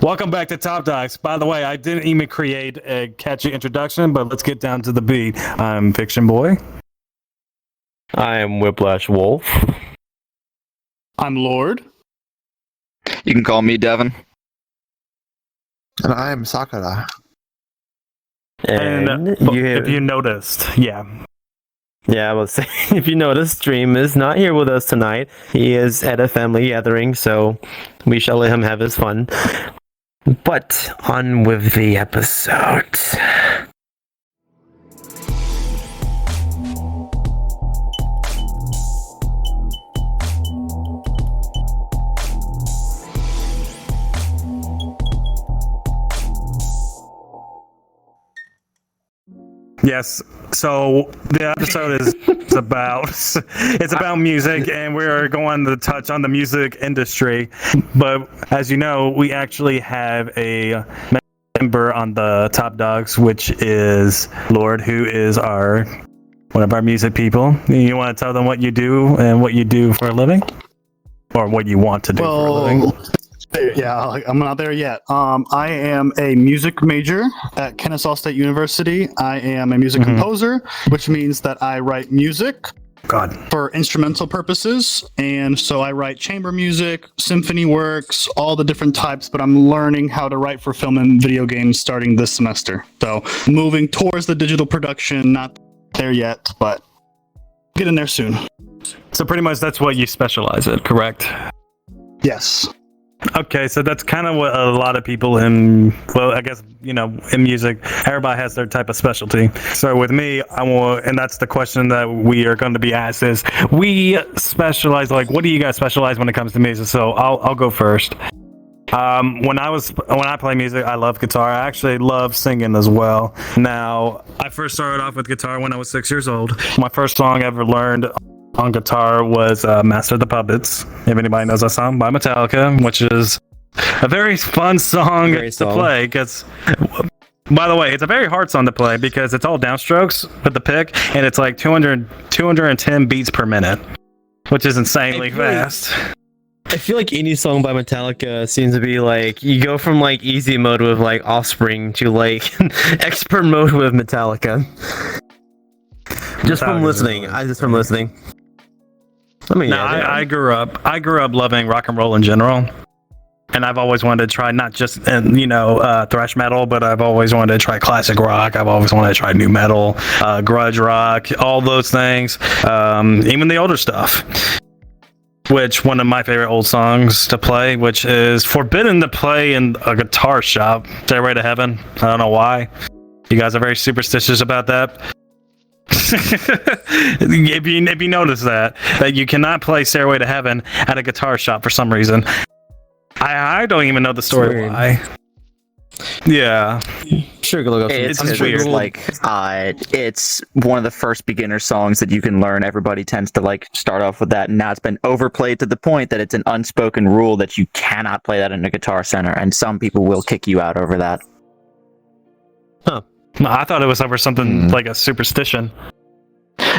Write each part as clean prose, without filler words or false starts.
Welcome back to Top Docs. By the way, I didn't even create a catchy introduction, but let's get down to the beat. I'm Fiction Boy. I am Whiplash Wolf. I'm Lord. You can call me Devin. And I am Sakura. And if you noticed, yeah, I will say, if you noticed, Dream is not here with us tonight. He is at a family gathering, so we shall let him have his fun. But on with the episode. yes. So the episode is about music, and we're going to touch on the music industry. But as you know, we actually have a member on the Top Dogs, which is Lord, who is one of our music people. You want to tell them what you do and what you do for a living, or what you want to do for a living? Yeah, I'm not there yet. I am a music major at Kennesaw State University. I am a music composer, which means that I write music for instrumental purposes. And so I write chamber music, symphony works, all the different types, but I'm learning how to write for film and video games starting this semester. So moving towards the digital production, not there yet, but getting there soon. So pretty much that's what you specialize in, correct? Yes. Okay, so that's kind of what a lot of people in music, everybody has their type of specialty. So with me, and that's the question that we are going to be asked is, we specialize, like, what do you guys specialize when it comes to music? So I'll go first. When I play music, I love guitar. I actually love singing as well. Now, I first started off with guitar when I was 6 years old. My first song I ever learned on guitar was Master of the Puppets, if anybody knows that song, by Metallica, which is a very fun song to play. Because, by the way, it's a very hard song to play because it's all downstrokes with the pick, and it's like 210 beats per minute, which is insanely fast. I feel like any song by Metallica seems to be like, you go from like easy mode with like Offspring to like expert mode with Metallica. Just from listening. I mean, I grew up loving rock and roll in general, and I've always wanted to try not just thrash metal, but I've always wanted to try classic rock. I've always wanted to try new metal, grudge rock, all those things, even the older stuff. Which one of my favorite old songs to play, which is forbidden to play in a guitar shop, Stairway to Heaven. I don't know why. You guys are very superstitious about that. if you notice that you cannot play Stairway to Heaven at a guitar shop for some reason. I don't even know the story why. Yeah. Sure, look up. It's weird. It's one of the first beginner songs that you can learn. Everybody tends to start off with that, and now it's been overplayed to the point that it's an unspoken rule that you cannot play that in a Guitar Center, and some people will kick you out over that. Huh. I thought it was over something like a superstition.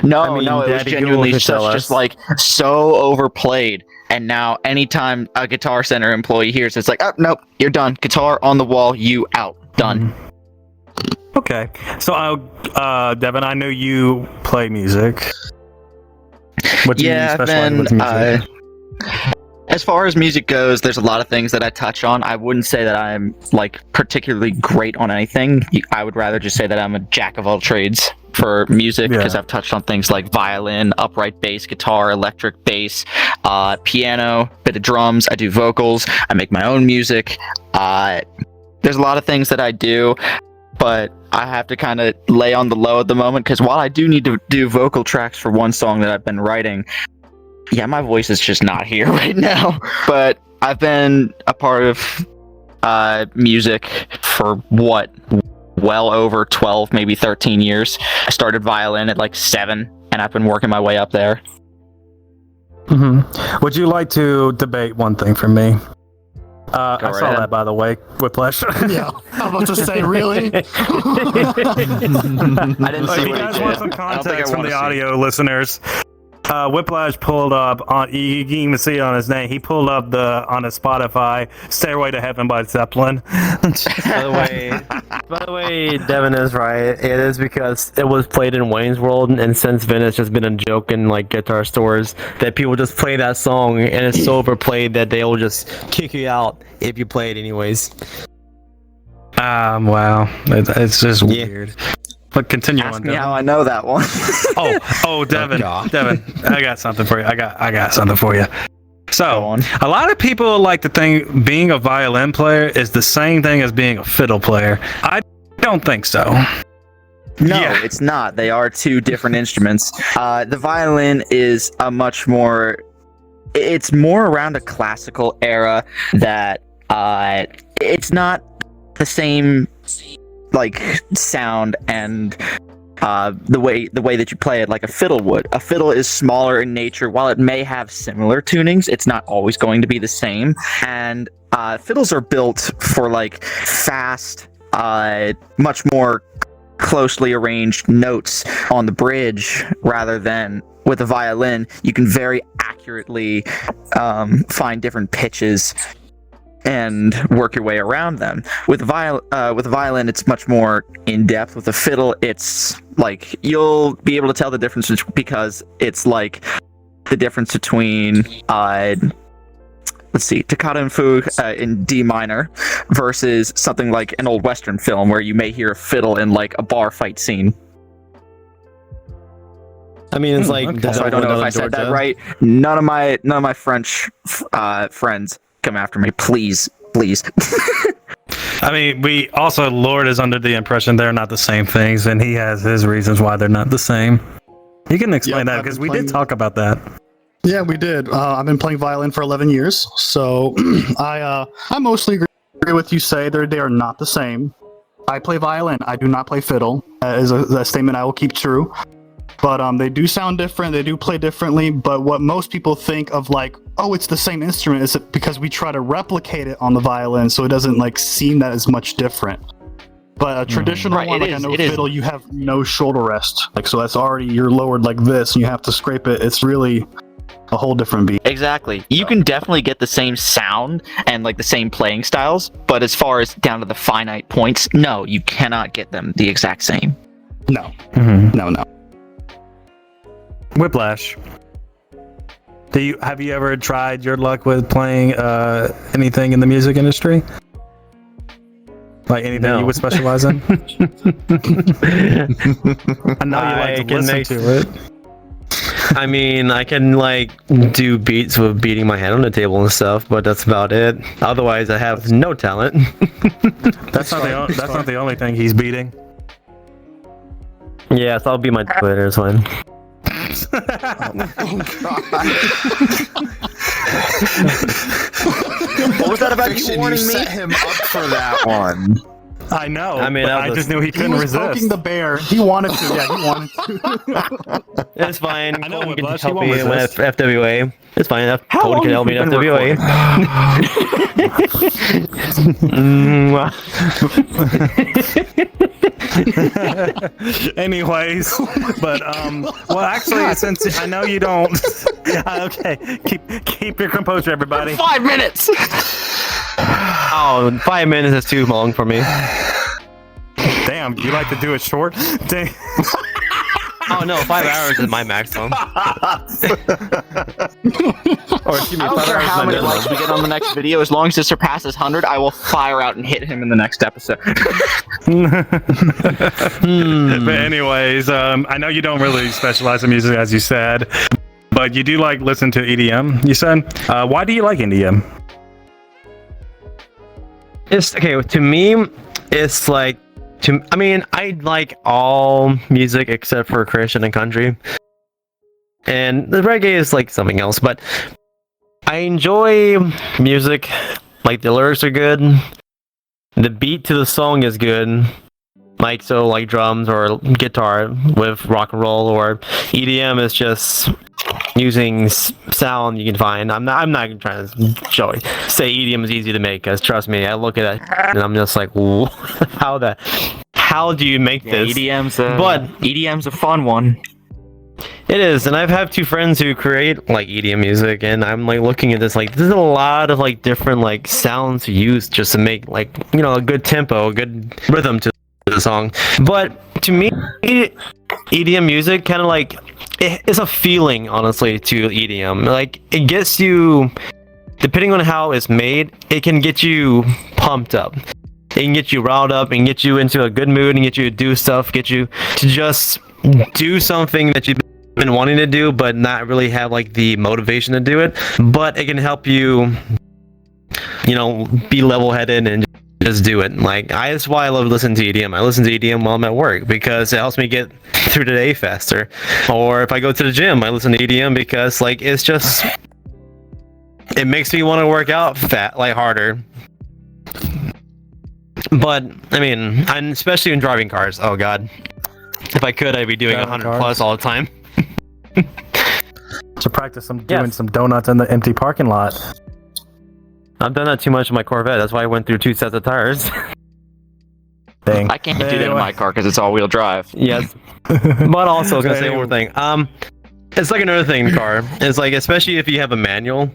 No, it was genuinely just so overplayed. And now anytime a Guitar Center employee hears it's like, oh, nope, you're done. Guitar on the wall, you out. Done. Okay. So, Devin, I know you play music. What do you specialize with music? As far as music goes, there's a lot of things that I touch on. I wouldn't say that I'm particularly great on anything. I would rather just say that I'm a jack of all trades for music, because I've touched on things like violin, upright bass, guitar, electric bass, piano, bit of drums. I do vocals. I make my own music. There's a lot of things that I do, but I have to kind of lay on the low at the moment, because while I do need to do vocal tracks for one song that I've been writing, my voice is just not here right now. But I've been a part of music for well over 12, maybe 13 years. I started violin at 7, and I've been working my way up there. Mm-hmm. Would you like to debate one thing for me? I saw that, by the way, Whiplash. Yeah, I'm about to say, really? I didn't see if you guys want some context from the audio listeners, Whiplash pulled up on. You can even see it on his name. He pulled up on his Spotify "Stairway to Heaven" by Zeppelin. By the way, Devin is right. It is because it was played in Wayne's World, and since then it's just been a joke in like guitar stores that people just play that song, and it's so overplayed that they will just kick you out if you play it anyways. Wow, it's just weird. But continue Ask on. me Devin. how I know that one. Devin, God. Devin, I got something for you. I got something for you. Go So, on. a lot of people like to think being a violin player is the same thing as being a fiddle player. I don't think so. No, Yeah. it's not. They are two different instruments. The violin is a much more. It's more around a classical era that it's not the same like sound and the way that you play it like a fiddle would. A fiddle is smaller in nature. While it may have similar tunings, it's not always going to be the same. And fiddles are built for like fast, much more closely arranged notes on the bridge, rather than with a violin. You can very accurately find different pitches and work your way around them. With a violin, it's much more in depth. With a fiddle, it's like you'll be able to tell the difference because it's like the difference between Toccata and Fugue in D minor versus something like an old Western film where you may hear a fiddle in like a bar fight scene. I mean, it's like okay. So I don't know if I said that right. None of my French friends come after me, please. I mean, Lord is under the impression they're not the same things, and he has his reasons why they're not the same. You can explain that I've because been we did playing- talk about that. Yeah, we did. I've been playing violin for 11 years, so I mostly agree with you. Say they are not the same. I play violin. I do not play fiddle. That is a statement I will keep true. But they do sound different. They do play differently. But what most people think of like, oh, it's the same instrument, is because we try to replicate it on the violin, so it doesn't like seem that as much different. But a traditional Right, one, it like is, I know it is. fiddle, you have no shoulder rest. Like so, that's already you're lowered like this, and you have to scrape it. It's really a whole different beat. Exactly. You can definitely get the same sound and like the same playing styles, but as far as down to the finite points, no, you cannot get them the exact same. No, Mm-hmm. no. Whiplash. Have you ever tried your luck with playing anything in the music industry? Like anything No. you would specialize in? I know you like to listen to it. I mean, I can like do beats with beating my head on the table and stuff, but that's about it. Otherwise, I have no talent. That's not the only thing he's beating. Yeah, so I'll be my Twitter. It's fine. What was that about Fiction, you you warning me? set him up for that one. I know. I mean, but that I was- just knew he He couldn't was resist. poking the bear. He wanted to. Yeah, he wanted to. It's fine. I know, Cody can Whiplash, help he won't me with resist. FWA. It's fine. How Cody long can help me have with you been FWA. Anyways, but well, actually, since I know you don't, okay, keep your composure, everybody. 5 minutes. Oh, 5 minutes is too long for me. Damn, you like to do it short? Damn. Oh no, 5 hours is my maximum. Or excuse me, I don't 5 care hours is how my many minimum. likes we get on the next video, as long as it surpasses 100, I will fire out and hit him in the next episode. But anyways, I know you don't really specialize in music, as you said, but you do like listen to EDM. You said, why do you like EDM? It's okay to me. It's like I mean, I like all music except for Christian and country, and the reggae is like something else. But I enjoy music. Like the lyrics are good, the beat to the song is good. Like so, like drums or guitar with rock and roll, or EDM is just using sound you can find. I'm not trying to say EDM is easy to make, because trust me, I look at it and I'm just like, how do you make this? EDM's But EDM's a fun one. It is, and I've had two friends who create like EDM music, and I'm like looking at this like there's a lot of like different like sounds to use just to make like a good tempo, a good rhythm to the song. But to me, EDM music kind of like it's a feeling, honestly, to EDM. Like it gets you, depending on how it's made, it can get you pumped up. It can get you riled up and get you into a good mood and get you to do stuff, get you to just do something that you've been wanting to do but not really have like the motivation to do it. But it can help you, be level-headed and just do it. Like that's why I love listening to EDM. I listen to EDM while I'm at work because it helps me get through the day faster. Or if I go to the gym, I listen to EDM because like it makes me want to work out harder. But I mean, and especially in driving cars. Oh god, if I could, I'd be doing 100 plus all the time. To practice doing some donuts in the empty parking lot. I've done that too much in my Corvette. That's why I went through 2 sets of tires. Dang. I can't do that in my car because it's all-wheel drive. Yes. But also, I was gonna say one more thing. It's like another thing in the car. It's like, especially if you have a manual,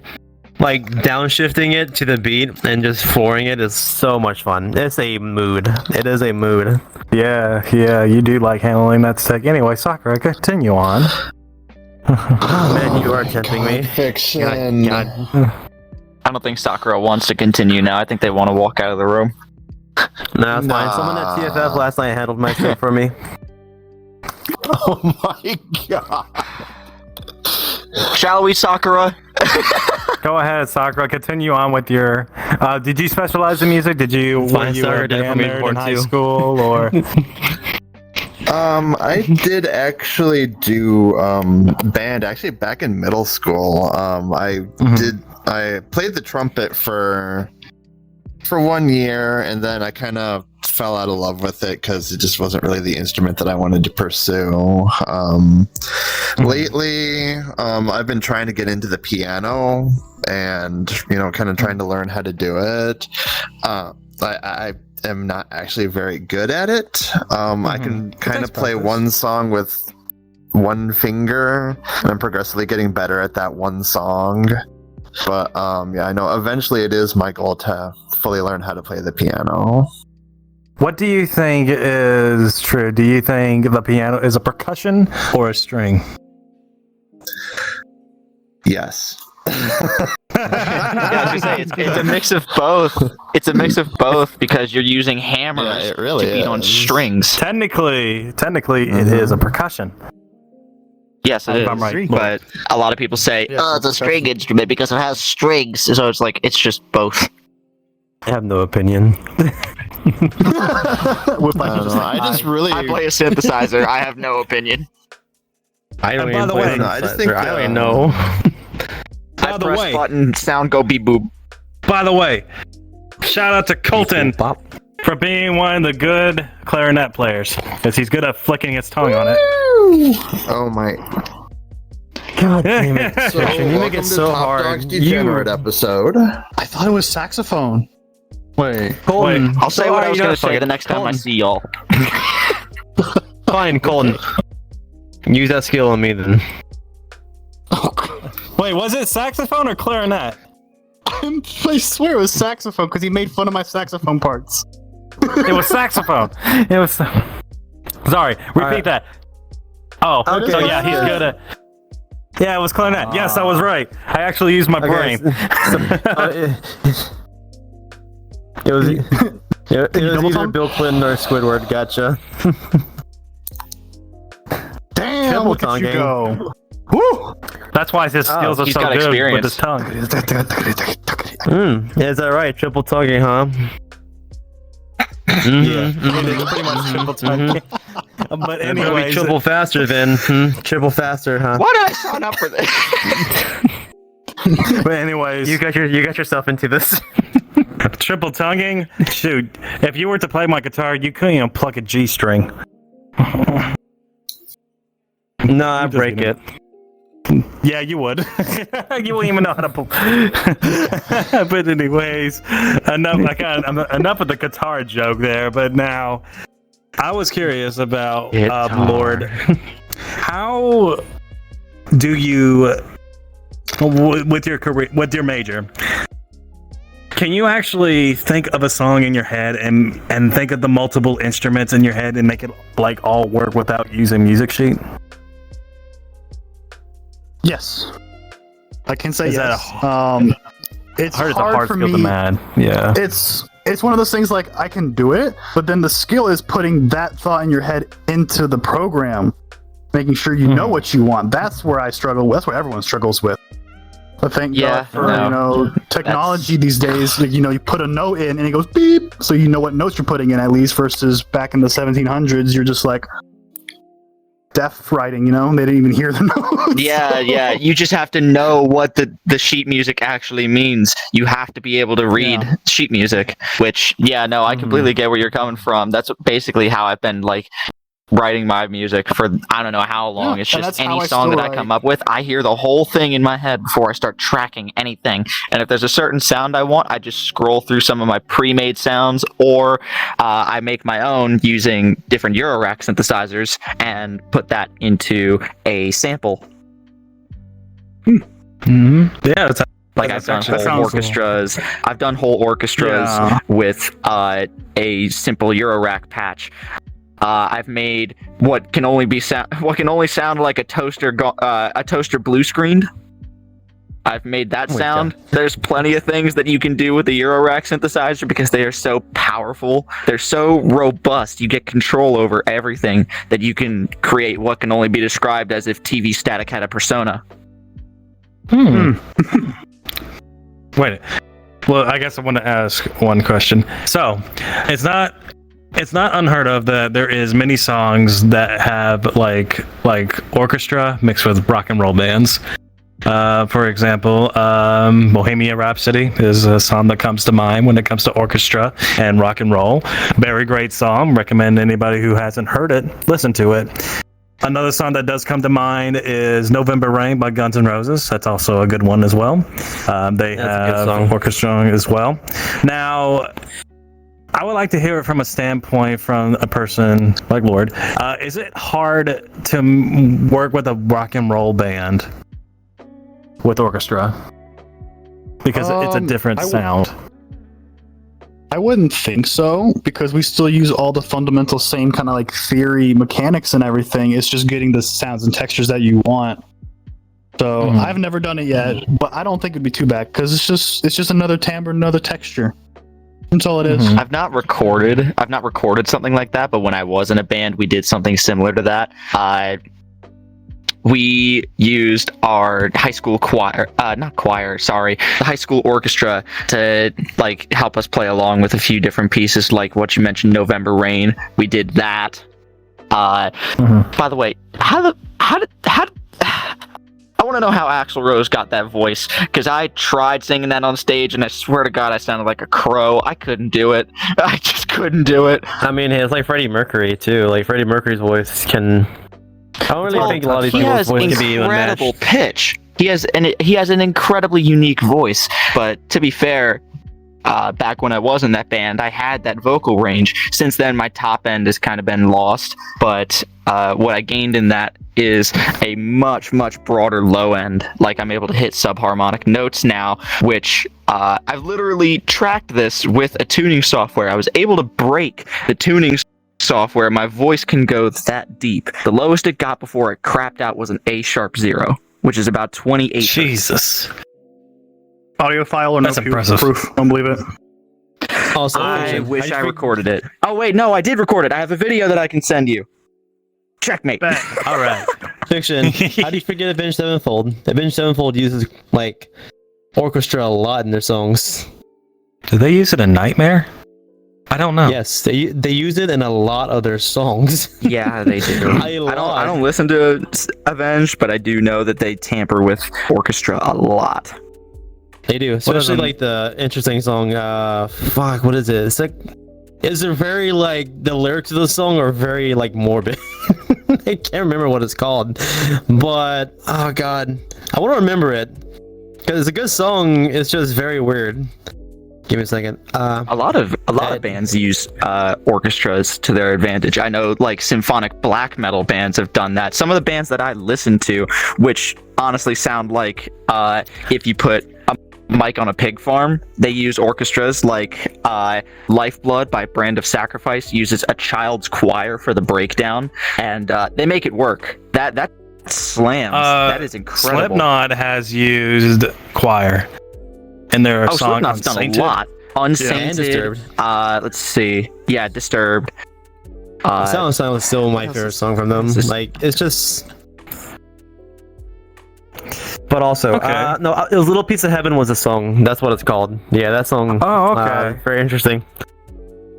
like downshifting it to the beat and just flooring it is so much fun. It's a mood. It is a mood. Yeah, you do like handling that stick. Anyway, Sakura, continue on. Oh man, you are tempting me. Fiction. God. I don't think Sakura wants to continue now. I think they want to walk out of the room. No, it's fine. Someone at TFF last night handled my stuff for me. Oh my god. Shall we, Sakura? Go ahead, Sakura. Continue on with your. Did you specialize in music? Were you a band nerd in high school or? I did actually do band actually back in middle school. I played the trumpet for 1 year, and then I kind of fell out of love with it because it just wasn't really the instrument that I wanted to pursue. Lately, I've been trying to get into the piano and kind of trying to learn how to do it. I am not actually very good at it. I can kind of play one song with one finger, and I'm progressively getting better at that one song. But I know eventually it is my goal to fully learn how to play the piano. What do you think is true? Do you think the piano is a percussion or a string? Yes. It's a mix of both. It's a mix of both because you're using hammers to beat on strings. Technically, it is a percussion. Yes, it is. I'm right. But a lot of people say, it's a string instrument because it has strings. So it's like, it's just both. I have no opinion. I just really... I play a synthesizer. I have no opinion. I don't by even the play way, synthesizer. I just think, I don't even know. I press button, sound go beep boop. By the way, shout out to Colton for being one of the good clarinet players, because he's good at flicking his tongue on it. Oh my... God damn it. So, You make it so hard. Dogs Degenerate episode. I thought it was saxophone. Wait. Colton, I'll say what I was going to say the next time I see y'all. Fine, Colton. Use that skill on me then. Wait, was it saxophone or clarinet? I swear it was saxophone because he made fun of my saxophone parts. It was saxophone. It was. Sorry, repeat that. Oh, Okay. so yeah, he's good at. Yeah, it was clarinet. Yes, I was right. I actually used my brain. It was either Bill Clinton or Squidward. Gotcha. Damn, Triple look at you tonguing. go. Woo! That's why his skills are he's so got good experience. with his tongue. Is that right? Triple tonguing, huh? Yeah, it is pretty much triple tongue. But Maybe anyways, triple faster then. Triple faster, huh? Why did I sign up for this? but anyways, You got yourself into this. triple tonguing. Shoot, if you were to play my guitar, you couldn't even pluck a G string. No, I break it. Yeah, you would. You wouldn't even know how to pull. But anyways, enough of the guitar joke there. But now, I was curious about Lord. How do you with your career, with your major? Can you actually think of a song in your head and think of the multiple instruments in your head and make it like all work without using music sheet? Yes, I can say Is yes. It's I heard it's a hard hard for skill me. to man. Yeah. It's one of those things like I can do it, but then the skill is putting that thought in your head into the program, making sure you know what you want. That's where I struggle. That's where everyone struggles with. But thank God for technology these days. Like, you put a note in and it goes beep, so you know what notes you're putting in at least. Versus back in the 1700s, you're just like deaf writing. They didn't even hear the notes. Yeah. You just have to know what the sheet music actually means. You have to be able to read sheet music. Which, I completely get where you're coming from. That's basically how I've been like writing my music for I don't know how long. It's just any song that I come up with, I hear the whole thing in my head before I start tracking anything. And if there's a certain sound I want, I just scroll through some of my pre-made sounds, or I make my own using different Eurorack synthesizers and put that into a sample. Mm-hmm. Yeah, like I've done whole orchestras. I've done whole orchestras with a simple Eurorack patch. I've made what can only sound like a toaster blue screened. I've made that sound. There's plenty of things that you can do with the Eurorack synthesizer because they are so powerful. They're so robust. You get control over everything that you can create what can only be described as if TV Static had a persona. Wait. Well, I guess I want to ask one question. So, it's not unheard of that there is many songs that have like orchestra mixed with rock and roll bands. For example, Bohemian Rhapsody is a song that comes to mind when it comes to orchestra and rock and roll. Very great song. Recommend anybody who hasn't heard it, listen to it. Another song that does come to mind is November Rain by Guns N' Roses. That's also a good one as well. They have orchestra as well. Now, I would like to hear it from a standpoint from a person like Lord. Is it hard to work with a rock and roll band with orchestra? Because it's a different sound. I wouldn't think so, because we still use all the fundamental same kind of like theory mechanics and everything. It's just getting the sounds and textures that you want. So I've never done it yet, but I don't think it'd be too bad because it's just another timbre, another texture. That's all it is. I've not recorded something like that, but when I was in a band, we did something similar to that. We used our high school the high school orchestra to like help us play along with a few different pieces, like what you mentioned, November Rain. We did that. By the way, how did I want to know how Axl Rose got that voice, because I tried singing that on stage, and I swear to God, I sounded like a crow. I couldn't do it. I just couldn't do it. I mean, it's like Freddie Mercury too. Like Freddie Mercury's voice can. I don't really think a lot of these people's voice can be even matched. Incredible pitch. He has an incredibly unique voice. But to be fair, back when I was in that band, I had that vocal range. Since then, my top end has kind of been lost. But what I gained in that is a much, much broader low end. Like, I'm able to hit subharmonic notes now, which I've literally tracked this with a tuning software. I was able to break the tuning software. My voice can go that deep. The lowest it got before it crapped out was an A#0, which is about 28. Jesus. Audio file or That's impressive. Proof. Don't believe it. Also, I wish I recorded it. Oh wait, no, I did record it. I have a video that I can send you. Checkmate. All right. Fiction. How do you forget Avenged Sevenfold? Avenged Sevenfold uses like orchestra a lot in their songs. Do they use it in Nightmare? I don't know. Yes, they use it in a lot of their songs. Yeah, they do. I don't listen to Avenged, but I do know that they tamper with orchestra a lot. They do, especially like the interesting song. Fuck, what is it? It's like, is it very like the lyrics of the song are very like morbid? I can't remember what it's called, but oh god, I want to remember it because it's a good song. It's just very weird. Give me a second. A lot of bands use orchestras to their advantage. I know like symphonic black metal bands have done that. Some of the bands that I listen to, which honestly sound like if you put a mic on a pig farm, they use orchestras. Like Lifeblood by Brand of Sacrifice uses a child's choir for the breakdown, and they make it work. That slams. That is incredible. Slipknot has used choir in their song Slipknot's done Unsainted. a lot. Unsainted. And Disturbed. Let's see. Yeah, Disturbed. Silent Silence is still my favorite song from them. Just- Like, it's just. But also, Okay. no, it was Little Piece of Heaven was a song. That's what it's called. Yeah, that song. Oh, okay. Very interesting.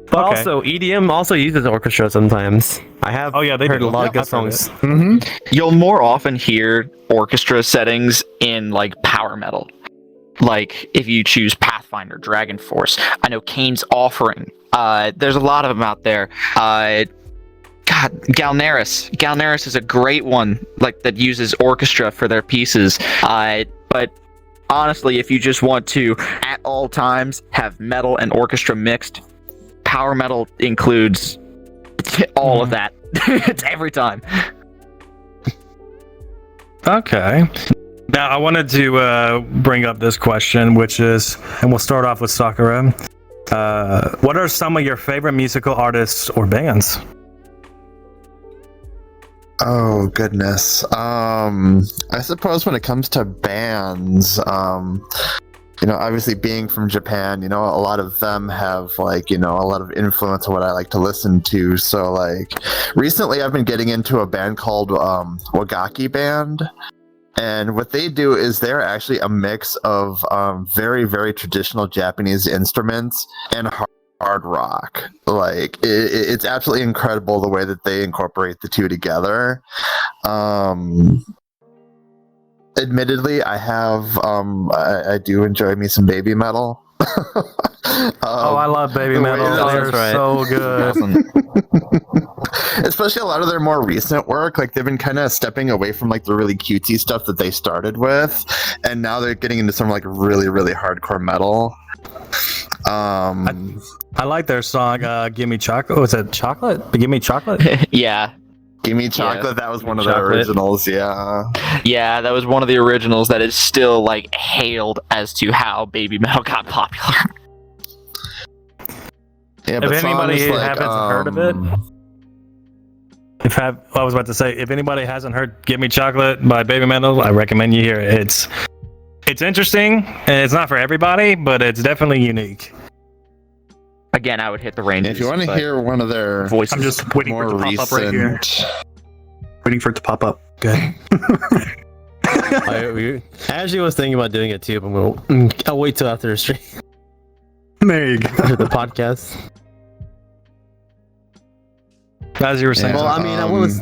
But Okay. also, EDM also uses orchestra sometimes. I have Oh, yeah, they heard do. a lot of Yep, good I've heard songs. Mm-hmm. You'll more often hear orchestra settings in like power metal. Like if you choose Pathfinder, Dragon Force. I know Kane's Offering. There's a lot of them out there. God, Galneris. Galneris is a great one, like that uses orchestra for their pieces. But honestly, if you just want to at all times have metal and orchestra mixed, power metal includes all of that. It's every time. Okay. Now, I wanted to bring up this question, which is, and we'll start off with Sakura. What are some of your favorite musical artists or bands? Oh goodness. I suppose when it comes to bands, obviously being from Japan, a lot of them have like, a lot of influence on what I like to listen to. So like recently I've been getting into a band called Wagaki Band. And what they do is they're actually a mix of very, very traditional Japanese instruments and hard rock. Like it's absolutely incredible the way that they incorporate the two together. Admittedly, I do enjoy me some baby metal. I love baby the way metal. that They're that's right. so good. Especially a lot of their more recent work, like they've been kind of stepping away from like the really cutesy stuff that they started with, and now they're getting into some like really, really hardcore metal. I like their song, Give Me Chocolate. Was it Chocolate? Give Me Chocolate? Yeah. Gimme Chocolate, Yeah. that was one of Chocolate. their originals, yeah. Yeah, that was one of the originals that is still like hailed as to how baby metal got popular. Yeah, If anybody songs haven't heard of it, I was about to say, if anybody hasn't heard "Give Me Chocolate" by Baby Metal, I recommend you hear it. It's interesting, and it's not for everybody, but it's definitely unique. Again, I would hit the ranges. if you want to but hear one of their voices. I'm just waiting for more it to pop up right here. recent, Waiting for it to pop up. Good. I actually was thinking about doing it too, but I'll wait till after the stream, There you go. after the podcast. As you were saying, Yeah. Well, I mean, I was.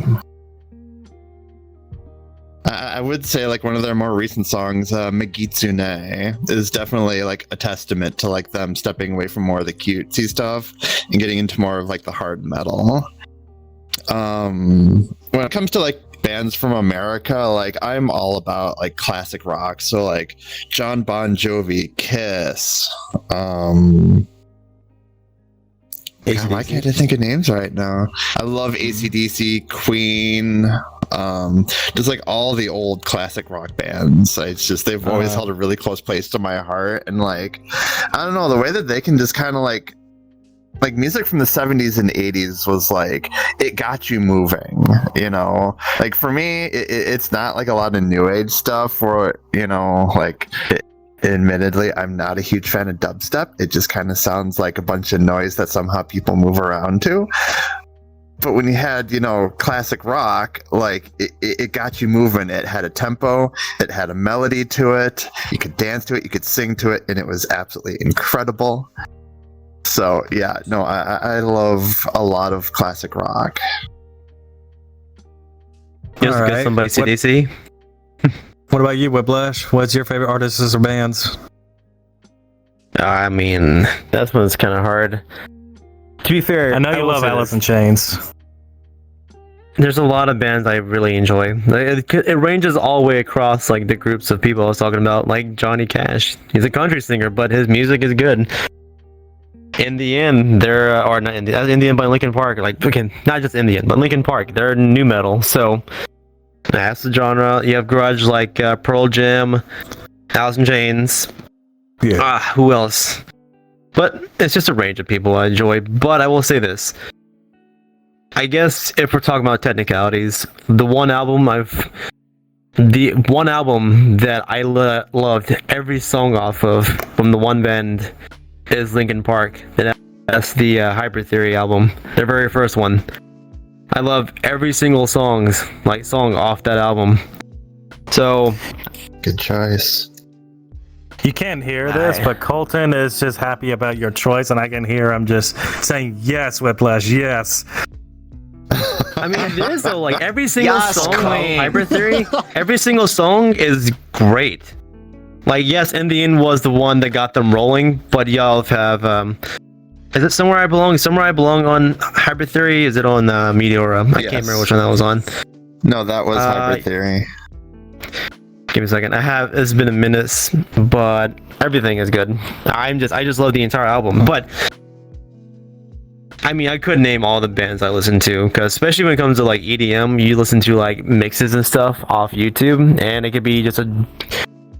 I would say like one of their more recent songs, Megitsune, is definitely like a testament to like them stepping away from more of the cutesy stuff and getting into more of like the hard metal. When it comes to like bands from America, like I'm all about like classic rock. So like John Bon Jovi, Kiss. God, why can't I think of names right now? I love AC/DC, Queen. Just like all the old classic rock bands. It's just they've always held a really close place to my heart, and like I don't know, the way that they can just kind of like music from the 70s and 80s was like it got you moving, like for me it's not like a lot of new age stuff, or admittedly I'm not a huge fan of dubstep. It just kind of sounds like a bunch of noise that somehow people move around to. But when you had, classic rock, like it got you moving. It had a tempo, it had a melody to it. You could dance to it, you could sing to it, and it was absolutely incredible. So yeah, no, I love a lot of classic rock. Just All get right. somebody CDC. what about you, Whiplash? What's your favorite artists or bands? I mean, that one's kind of hard. To be fair, I know you will love say Alice this. in Chains. there's a lot of bands I really enjoy. Like, it ranges all the way across like the groups of people I was talking about. Like Johnny Cash, he's a country singer, but his music is good. Indian, they're or not Indian, Indian by Linkin Park. Like, okay, not just Indian, but Linkin Park. They're new metal, so that's the genre. You have grudge like Pearl Jam, Alice in Chains. Yeah. Who else? But it's just a range of people I enjoy. But I will say this. I guess if we're talking about technicalities, the one album that I loved every song off of from the one band is Linkin Park. And that's the Hybrid Theory album, their very first one. I love every single song off that album. So, Good choice. You can't hear this, but Colton is just happy about your choice, and I can hear him just saying, yes, Whiplash, yes. I mean, it is though. Like every single Yes, song, queen. Hybrid Theory, every single song is great. Like, yes, Indian was the one that got them rolling, but y'all have is it Somewhere I Belong? Somewhere I Belong on Hybrid Theory? Is it on Meteora? I can't remember which one that was on. No, that was Hybrid Theory. Give me a second. It's been a minute, but everything is good. I just love the entire album. But I mean, I could name all the bands I listen to, because especially when it comes to like EDM, you listen to like mixes and stuff off YouTube, and it could be just a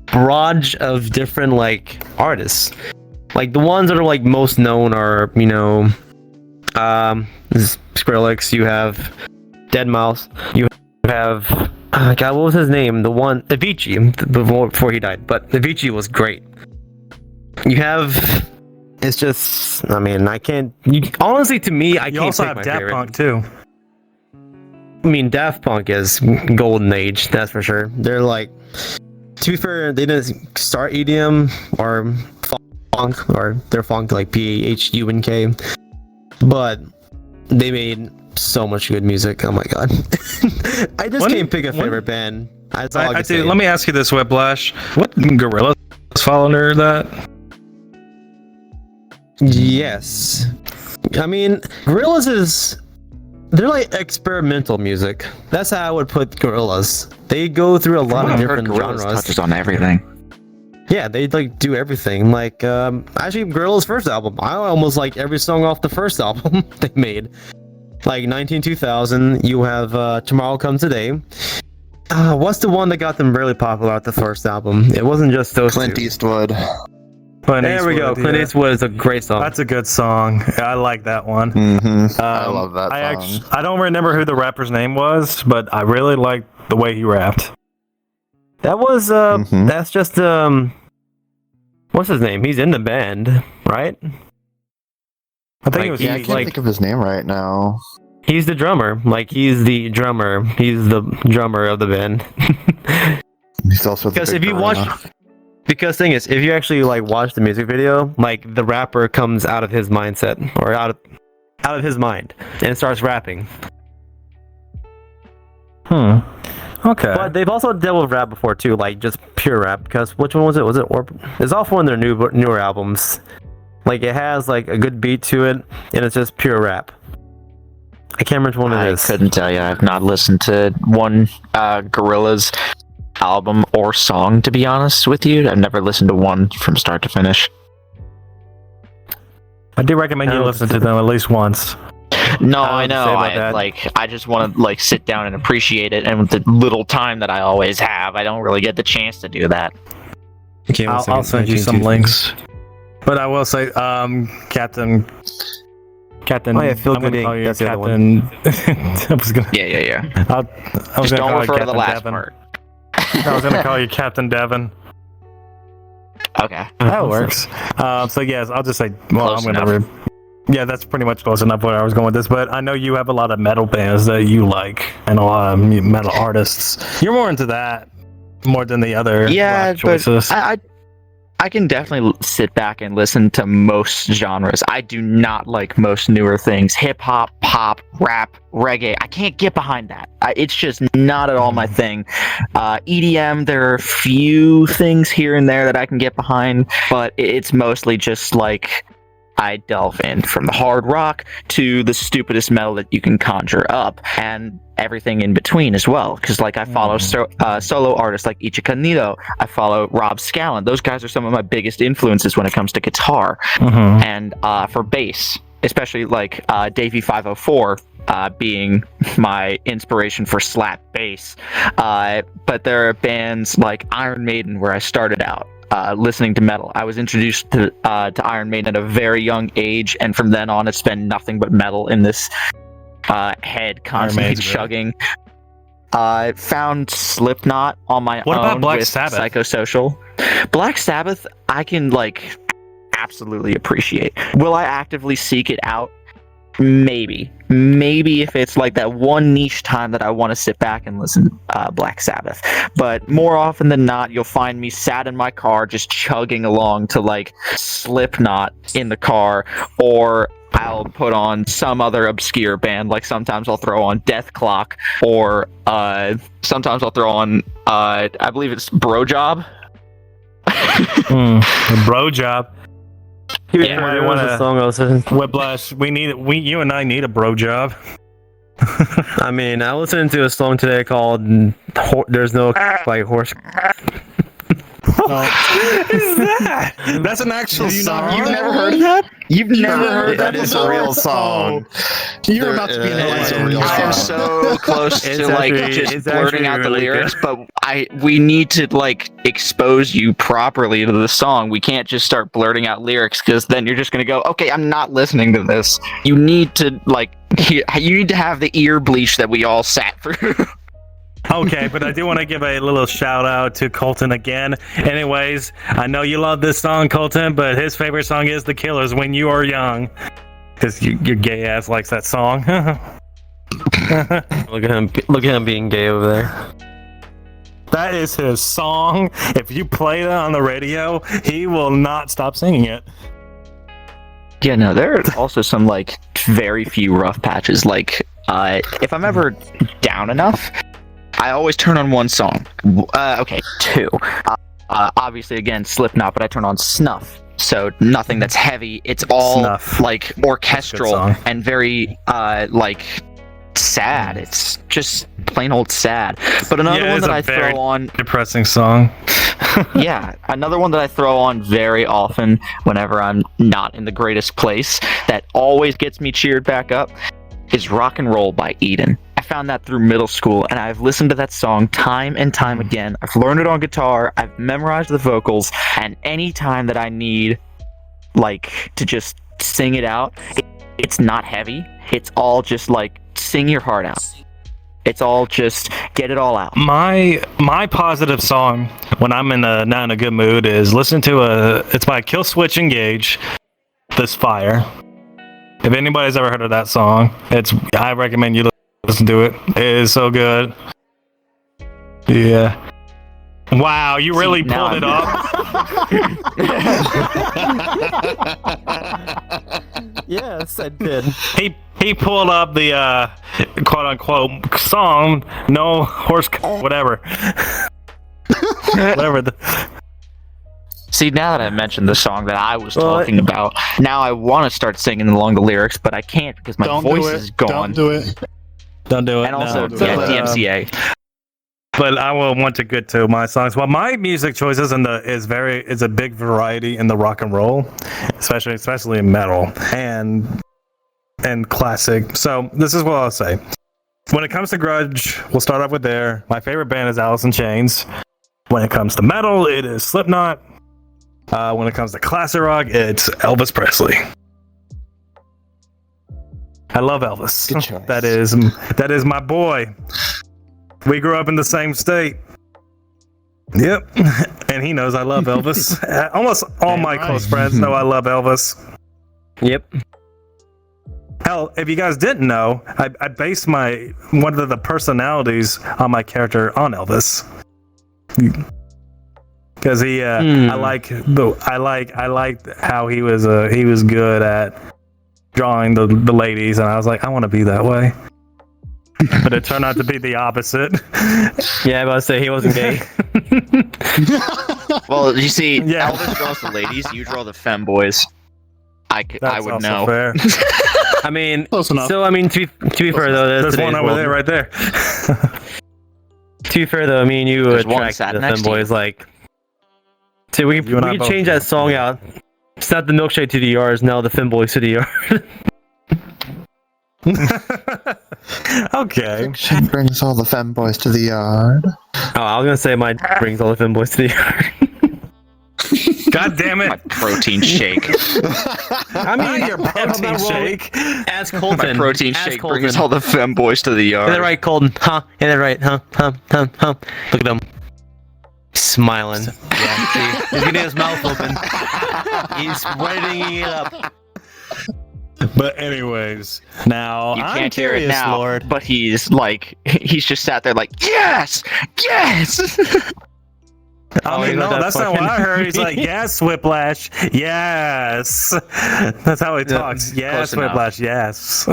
barrage of different like artists. Like the ones that are like most known are, you know, Skrillex. You have Deadmau5. You have God, what was his name? The one Avicii before he died, but Avicii was great. You have. It's just, I mean, I can't. Honestly, to me, I You can't also pick have my Daft favorite. Punk, too. I mean, Daft Punk is golden age, that's for sure. They're like, to be fair, they didn't start EDM or funk, or they're funk like PHUNK, but they made so much good music. Oh my god, I just can't pick a favorite band. That's all I can say. Let me ask you this, Whiplash. What Gorillaz fall under that? Yes, I mean, Gorillaz they're like experimental music. That's how I would put Gorillaz. They go through a lot of different genres. Touches on everything. Yeah, they like do everything. Like actually, Gorillaz' first album, I almost like every song off the first album they made. Like 192000, you have Tomorrow Comes Today. What's the one that got them really popular at the first album? It wasn't just those Clint two. Eastwood. There we go. Clint Eastwood is a great song. That's a good song. I like that one. Mm-hmm. I love that song. I don't remember who the rapper's name was, but I really liked the way he rapped. That was that's just what's his name? He's in the band, right? I think Like, it was Yeah, I can't think of his name right now. He's the drummer. Like, he's the drummer. He's the drummer of the band. He's also the Because big if you gorilla. watch, because thing is, if you actually like watch the music video, like the rapper comes out of his mindset or out of his mind and starts rapping. Okay. But they've also dealt with rap before too, like just pure rap. Because which one was it? Was it It's off one of their newer albums. Like it has like a good beat to it, and it's just pure rap. I can't remember which one it is. I couldn't tell you. I've not listened to one Gorillaz album or song, to be honest with you. I've never listened to one from start to finish. I do recommend you listen to them at least once. No, I I would know. say about that. I just want to like sit down and appreciate it, and with the little time that I always have, I don't really get the chance to do that. Okay, one I'll second. send you some links. But I will say, Captain. Oh, yeah, Phil I'm gonna Gooding. call you That's the other one. Captain. I was gonna. Yeah. I was Just gonna don't call you refer to the Captain last Devin. part. I was gonna call you Captain Devin. Okay. That works. So yes, I'll just say. Well, Close I'm gonna. Yeah, that's pretty much close enough where I was going with this. But I know you have a lot of metal bands that you like, and a lot of metal artists. You're more into that more than the other rock choices. But I can definitely sit back and listen to most genres. I do not like most newer things. Hip hop, pop, rap, reggae. I can't get behind that. It's just not at all my thing. EDM, there are a few things here and there that I can get behind, but it's mostly just like I delve in, from the hard rock to the stupidest metal that you can conjure up, and everything in between as well. Because like I follow solo artists like Ichika Nido, I follow Rob Scallon. Those guys are some of my biggest influences when it comes to guitar, and for bass, especially like Davey 504. Being my inspiration for slap bass, but there are bands like Iron Maiden where I started out listening to metal. I was introduced to Iron Maiden at a very young age, and from then on, it's been nothing but metal in this head, constantly chugging. I found Slipknot on my own. What about Black with Sabbath? Psychosocial. Black Sabbath, I can like absolutely appreciate. Will I actively seek it out? Maybe if it's like that one niche time that I want to sit back and listen Black Sabbath, but more often than not you'll find me sat in my car just chugging along to like Slipknot in the car, or I'll put on some other obscure band. Like sometimes I'll throw on Death Clock, or sometimes I'll throw on I believe it's Bro Job. Bro Job. Yeah, there was a song I was listening to. Whiplash. You and I need a bro job. I mean, I listened to a song today called "There's No by Horse." What is that? That's an actual song. You've never heard of that? You've never heard that? Is a real song. You're about to be in a real I am song. so close to like just blurting out the really lyrics, but we need to like expose you properly to the song. We can't just start blurting out lyrics, because then you're just gonna go, okay, I'm not listening to this. You need to you need to have the ear bleach that we all sat through. Okay, but I do want to give a little shout out to Colton again. Anyways, I know you love this song, Colton, but his favorite song is The Killers, When You Are Young. Because your gay ass likes that song. Look at him being gay over there. That is his song. If you play that on the radio, he will not stop singing it. Yeah, no, there are also some like very few rough patches. Like if I'm ever down enough, I always turn on one song. Okay, two. Obviously, again, Slipknot, but I turn on Snuff. So nothing that's heavy. It's all Snuff. like orchestral song. and very like sad. It's just plain old sad. But another one that I throw on, depressing song. yeah, another one that I throw on very often whenever I'm not in the greatest place, that always gets me cheered back up, is Rock and Roll by Eden. I found that through middle school, and I've listened to that song time and time again. I've learned it on guitar, I've memorized the vocals, and any time that I need like to just sing it out, it's not heavy. It's all just like sing your heart out. It's all just get it all out. My positive song when I'm not in a good mood is listen to it's by Kill Switch Engage, This Fire. If anybody's ever heard of that song, I recommend you listen to it. It is so good. Yeah. Wow, you really pulled it up. Yes, I did. He pulled up the quote unquote song, no horse, whatever. Whatever. See, now that I mentioned the song that I was talking about, now I want to start singing along the lyrics, but I can't because my voice is gone. Don't do it. Don't do it. And also, no. DMCA. But I will want to get to my songs. Well, my music choices is a big variety in the rock and roll, especially in metal and classic. So this is what I'll say. When it comes to grunge, we'll start off with there. My favorite band is Alice in Chains. When it comes to metal, it is Slipknot. When it comes to classic rock, it's Elvis Presley. I love Elvis. Good choice. That is my boy. We grew up in the same state. Yep. And he knows I love Elvis. Almost all my close friends know I love Elvis. Yep. Hell, if you guys didn't know, I based one of the personalities on my character on Elvis. Because I liked how he was good at drawing the ladies, and I was like, I want to be that way. But it turned out to be the opposite. Yeah, I was about to say he wasn't gay. Well, you see, Yeah. Elvis draws the ladies, you draw the femboys. I would also know. fair. I mean, Close enough. so I mean, to be fair though, There's one over there, right there. To be fair though, I mean, you There's one attract sat the next to you. femboys like. So we You and I can both. change that song out. It's not the milkshake to the yard, it's now the femboys to the yard. Okay. She brings all the femboys to the yard. Oh, I was gonna say mine brings all the femboys to the yard. God damn My it. protein shake. I mean, Your protein shake. Ask Colton. My protein Ask shake Colton. brings all the femboys to the yard. Is that right, Colton? Huh? Is that right? Huh? Look at them. Smiling. Yeah, see? He's getting his mouth open. He's reddening it up. But anyways, now You I'm can't hear it curious, now, Lord. but he's just sat there like, yes, yes. I mean, you know no, that that's not what I fucking- heard. He's like, yes, Whiplash, yes. That's how he talks. Yes, close enough. Whiplash, yes.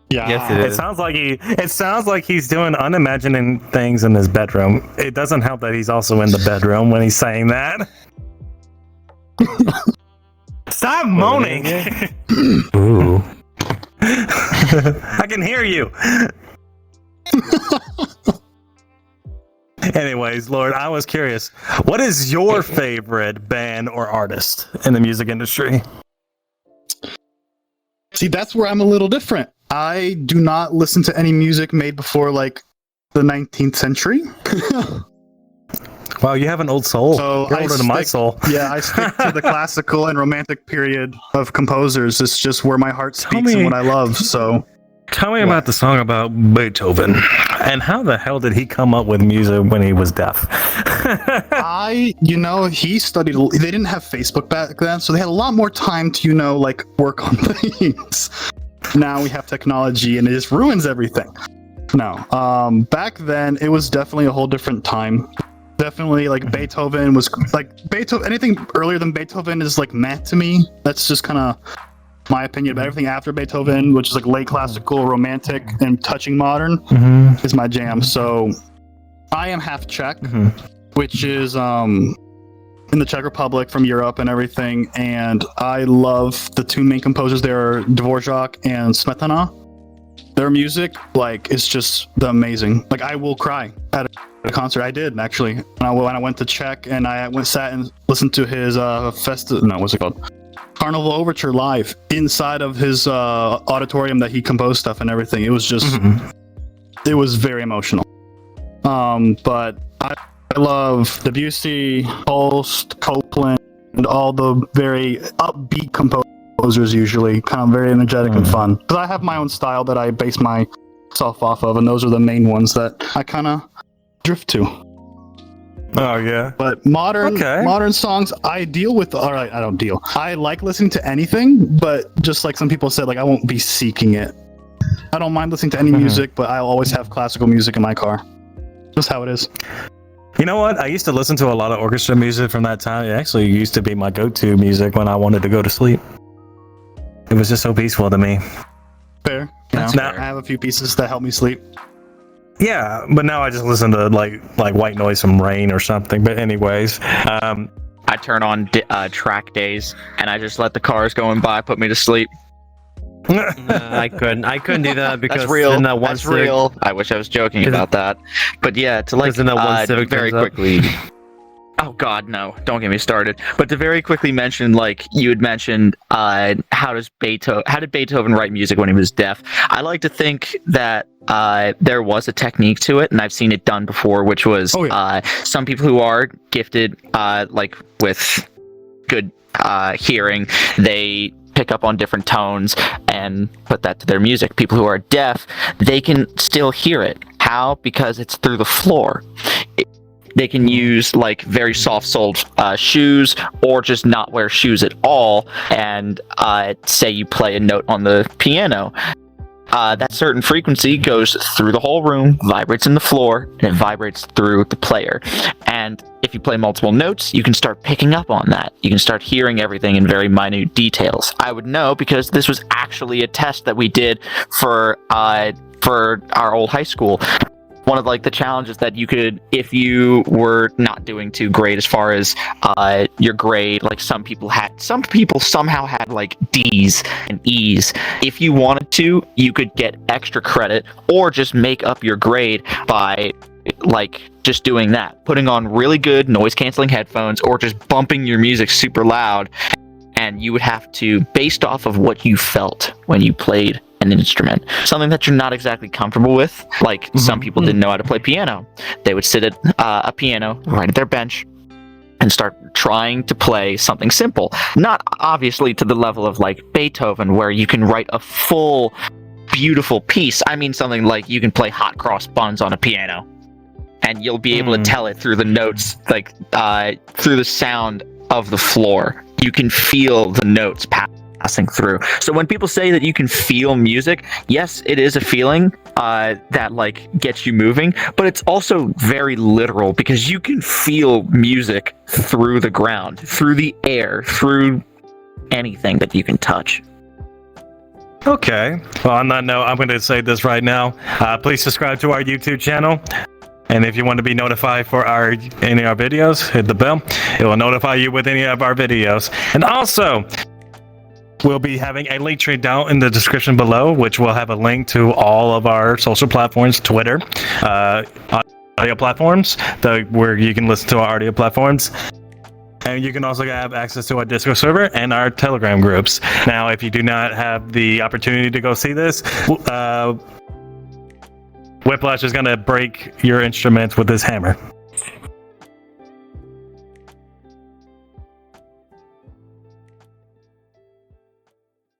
Yeah. Yes, it It is. sounds like he's doing unimagining things in his bedroom. It doesn't help that he's also in the bedroom when he's saying that. Stop moaning. Ooh. I can hear you. Anyways, Lord, I was curious. What is your favorite band or artist in the music industry? See, that's where I'm a little different. I do not listen to any music made before like the 19th century. Wow, you have an old soul. So You're I older than my stick- soul. Yeah, I stick to the classical and romantic period of composers. It's just where my heart Tell speaks me- and what I love. So Tell me about the song about Beethoven. And how the hell did he come up with music when he was deaf? he studied. They didn't have Facebook back then, so they had a lot more time to, like work on things. Now we have technology, and it just ruins everything. No, back then it was definitely a whole different time. Definitely, like Beethoven was like Beethoven. Anything earlier than Beethoven is like meh to me. That's just kind of my opinion. But everything after Beethoven, which is like late classical, romantic, and touching modern, is my jam. So I am half Czech, which is in the Czech Republic from Europe and everything. And I love the two main composers there, Dvorak and Smetana. Their music, like, is just amazing. Like, I will cry at a concert. I did, actually. When I went to Czech and I sat and listened to his what's it called? Carnival Overture live inside of his auditorium that he composed stuff and everything. It was just, it was very emotional. But I love Debussy, Holst, Copland, and all the very upbeat composers usually, kind of very energetic and fun. Because I have my own style that I base myself off of, and those are the main ones that I kind of drift to. Oh, yeah. But modern songs, I deal with. All right, I don't deal. I like listening to anything, but just like some people said, like I won't be seeking it. I don't mind listening to any music, but I'll always have classical music in my car. Just how it is. You know what? I used to listen to a lot of orchestra music from that time. It actually used to be my go-to music when I wanted to go to sleep. It was just so peaceful to me. Fair. That's I fair. have a few pieces that help me sleep. Yeah, but now I just listen to like white noise from Rain or something. But anyways, I turn on track days and I just let the cars going by put me to sleep. I couldn't do that because That's real. then that one That's Civic- real. I wish I was joking Is it- about that. But yeah, to like Isn't that one Civic very comes up? quickly. Oh God, no! Don't get me started. But to very quickly mention, like you had mentioned, how did Beethoven write music when he was deaf? I like to think that there was a technique to it, and I've seen it done before, which was some people who are gifted, like with good hearing, they pick up on different tones and put that to their music. People who are deaf, they can still hear it. How? Because it's through the floor. They can use like very soft-soled shoes, or just not wear shoes at all. And say you play a note on the piano, that certain frequency goes through the whole room, vibrates in the floor, and it vibrates through the player. And if you play multiple notes, you can start picking up on that. You can start hearing everything in very minute details. I would know because this was actually a test that we did for our old high school. one of like the challenges that you could, if you were not doing too great as far as your grade, like some people somehow had like D's and E's. If you wanted to, you could get extra credit or just make up your grade by like just doing that, putting on really good noise canceling headphones or just bumping your music super loud, and you would have to, based off of what you felt when you played an instrument, something that you're not exactly comfortable with, like some people didn't know how to play piano. They would sit at a piano right at their bench and start trying to play something simple, not obviously to the level of like Beethoven where you can write a full beautiful piece. I mean something like you can play hot cross buns on a piano and you'll be able to tell it through the notes, like through the sound of the floor. You can feel the notes passing through. So when people say that you can feel music, yes, it is a feeling that like gets you moving, but it's also very literal because you can feel music through the ground, through the air, through anything that you can touch. Okay. Well, on that note, I'm going to say this right now. Please subscribe to our YouTube channel. And if you want to be notified for any of our videos, hit the bell. It will notify you with any of our videos. And also, we'll be having a link tree down in the description below, which will have a link to all of our social platforms, Twitter, audio platforms, where you can listen to our audio platforms. And you can also have access to our Discord server and our Telegram groups. Now, if you do not have the opportunity to go see this, Whiplash is going to break your instruments with his hammer.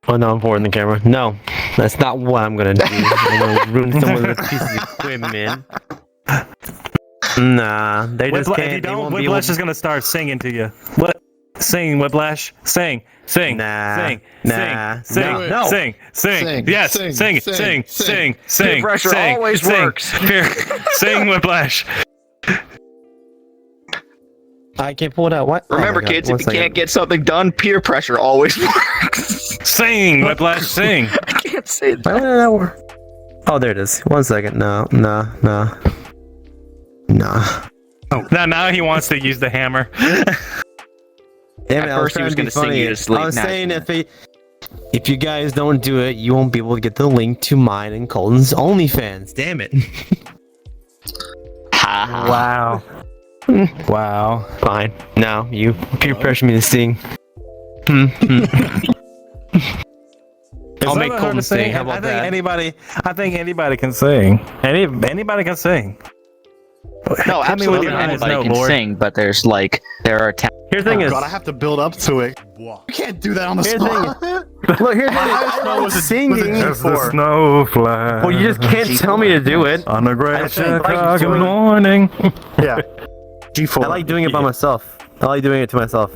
Oh no, I'm forwarding the camera. No, that's not what I'm gonna do. I'm gonna ruin someone's piece of equipment. Nah, they just can't. If you don't, Whiplash is going to start singing to you. What? Sing, Whiplash. Sing. Nah, Sing. nah, Sing. no. Sing. Yes. Sing. Peer pressure always works. Sing, Whiplash. I can't pull it out. What? Remember, kids, if you can't get something done, peer pressure always works. Sing, Whiplash. Sing. I can't say that. Why would that work? Oh, there it is. 1 second. No. Now he wants to use the hammer. Damn At it, first he was going to sing you to sleep. I was Now saying if you guys don't do it, you won't be able to get the link to mine and Colton's OnlyFans. Damn it. Wow. Wow. Fine. No, you peer pressure me to sing. I'll make Colton sing. How about that? I think anybody can sing. Anybody can sing. No, Hit me with absolutely your eyes, anybody no, can Lord. sing, but there are Here's the thing is, God, I have to build up to it. You can't do that on the Here's the spot. look, here's the thing. was a Singing. As the snow flies. Well, you just can't tell me to do it. On a I great just like Chicago doing- morning. Yeah. G4. I like doing it by myself. I like doing it to myself.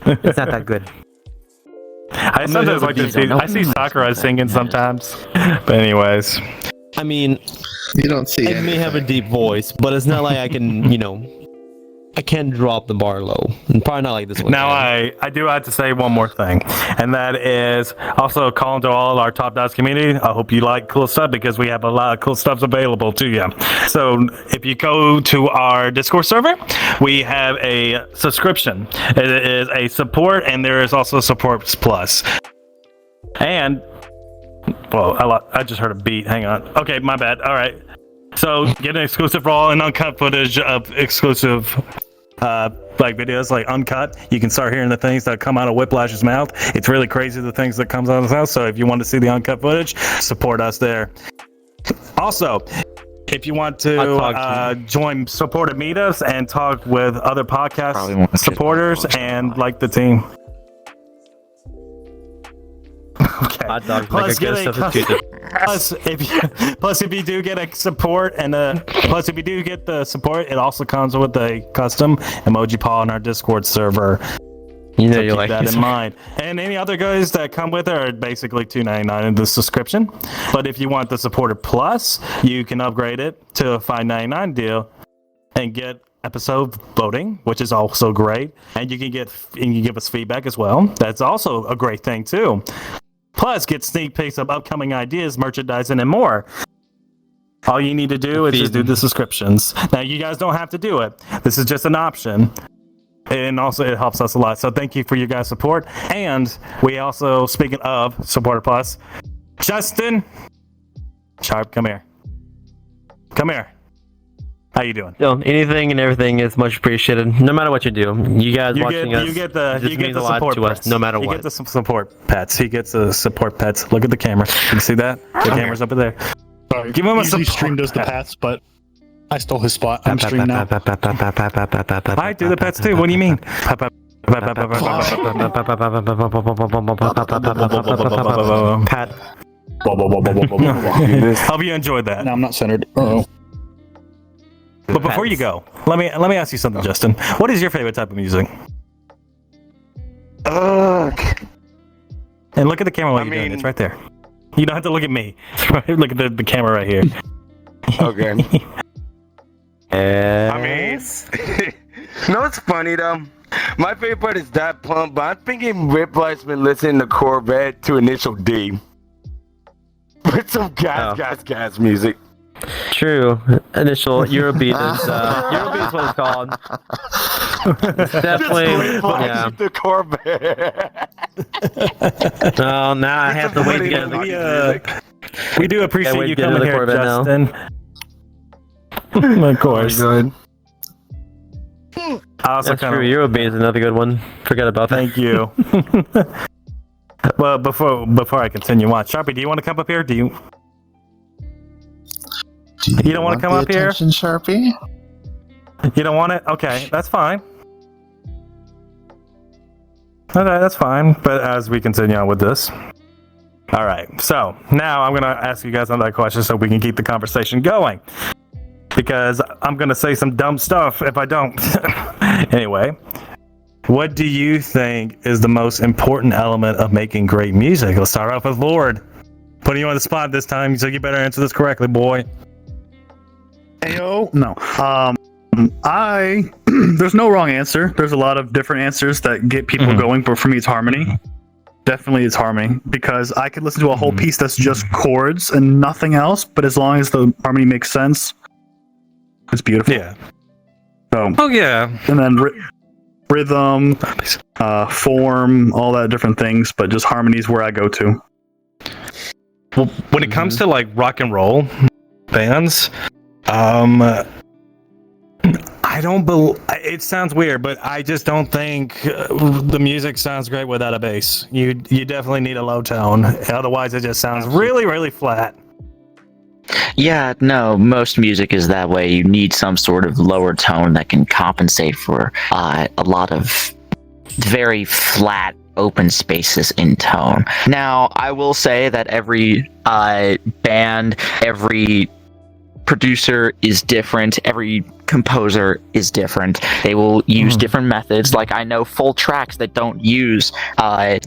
It's not that good. I sometimes like to see. I see Sakura singing sometimes. But anyways, I mean, You don't see I may have a deep voice, but it's not like I can, I can drop the bar low. And probably not like this one. now I do have to say one more thing, and that is also calling to all our Top Dots community. I hope you like cool stuff because we have a lot of cool stuff available to you. So if you go to our Discord server, we have a subscription. It is a support, and there is also support plus. And well, I just heard a beat. Hang on. Okay, my bad. All right. So get an exclusive raw and uncut footage of exclusive like videos, like uncut. You can start hearing the things that come out of Whiplash's mouth. It's really crazy the things that comes out of his mouth. So if you want to see the uncut footage, support us there. Also, if you want to join supporter meetups and talk with other podcast supporters and like the team. Okay. Hot dogs Plus, make a good substitute. plus, if you do get a support and plus if you do get the support, it also comes with a custom emoji paw on our Discord server. You know So you keep like that it. in mind. And any other guys that come with it are basically $2.99 in the subscription. But if you want the supporter plus, you can upgrade it to a $5.99 deal and get episode voting, which is also great. And you can give us feedback as well. That's also a great thing too. Plus, get sneak peeks of upcoming ideas, merchandising, and more. All you need to do is just do the subscriptions. Now, you guys don't have to do it. This is just an option. And also, it helps us a lot. So thank you for your guys' support. And we also, speaking of Supporter Plus, Justin, Sharp, come here. Come here. How you doing? Anything and everything is much appreciated, no matter what you do. You guys watching us, you get the support to us, no matter what. You get the support pets. He gets the support pets. Look at the camera. You see that? The camera's over there. Sorry, Give him a usually support Stream does the pet. pets, but I stole his spot. I'm Stream now. I do the pets too. What do you mean? Pat. Hope you enjoyed that. No, I'm not centered. Uh-oh. But before you go, let me ask you something, Justin. What is your favorite type of music? Ugh. And look at the camera while you're doing it. It's right there. You don't have to look at me. Look at the camera right here. Okay. I mean, no, it's funny though. My favorite part is that pump, but I'm thinking Ripley's been listening to Corvette to Initial D. With some gas music. True. Initial Eurobeat is Eurobeat is what it's called. It's definitely The Corvette. Oh, now I have to wait to get We do appreciate you get coming into the here, Corvette Justin. Of course. Good. I also That's kind true. of Eurobeat is another good one. Forgot about that. thank you. Well, before I continue on, Sharpie, do you want to come up here? You don't want to come up here? Sharpie? You don't want it? Okay, that's fine. Okay, that's fine. But as we continue on with this. All right, so now I'm going to ask you guys another question so we can keep the conversation going. Because I'm going to say some dumb stuff if I don't. Anyway, what do you think is the most important element of making great music? Let's start off with Lord. Putting you on the spot this time, so you better answer this correctly, boy. Ayo. No. There's no wrong answer. There's a lot of different answers that get people going, but for me, it's harmony. Definitely, it's harmony because I could listen to a whole piece that's just chords and nothing else, but as long as the harmony makes sense, it's beautiful. Yeah. So, Oh, yeah. and then rhythm, form, all that different things, but just harmony is where I go to. Well, when it comes to like rock and roll bands, I don't believe it sounds weird, but I just don't think the music sounds great without a bass. You definitely need a low tone, otherwise it just sounds really, really flat. Yeah, no, most music is that way. You need some sort of lower tone that can compensate for a lot of very flat open spaces in tone. Now, I will say that every band, every producer is different, every composer is different. They will use different methods. Like, I know full tracks that don't use an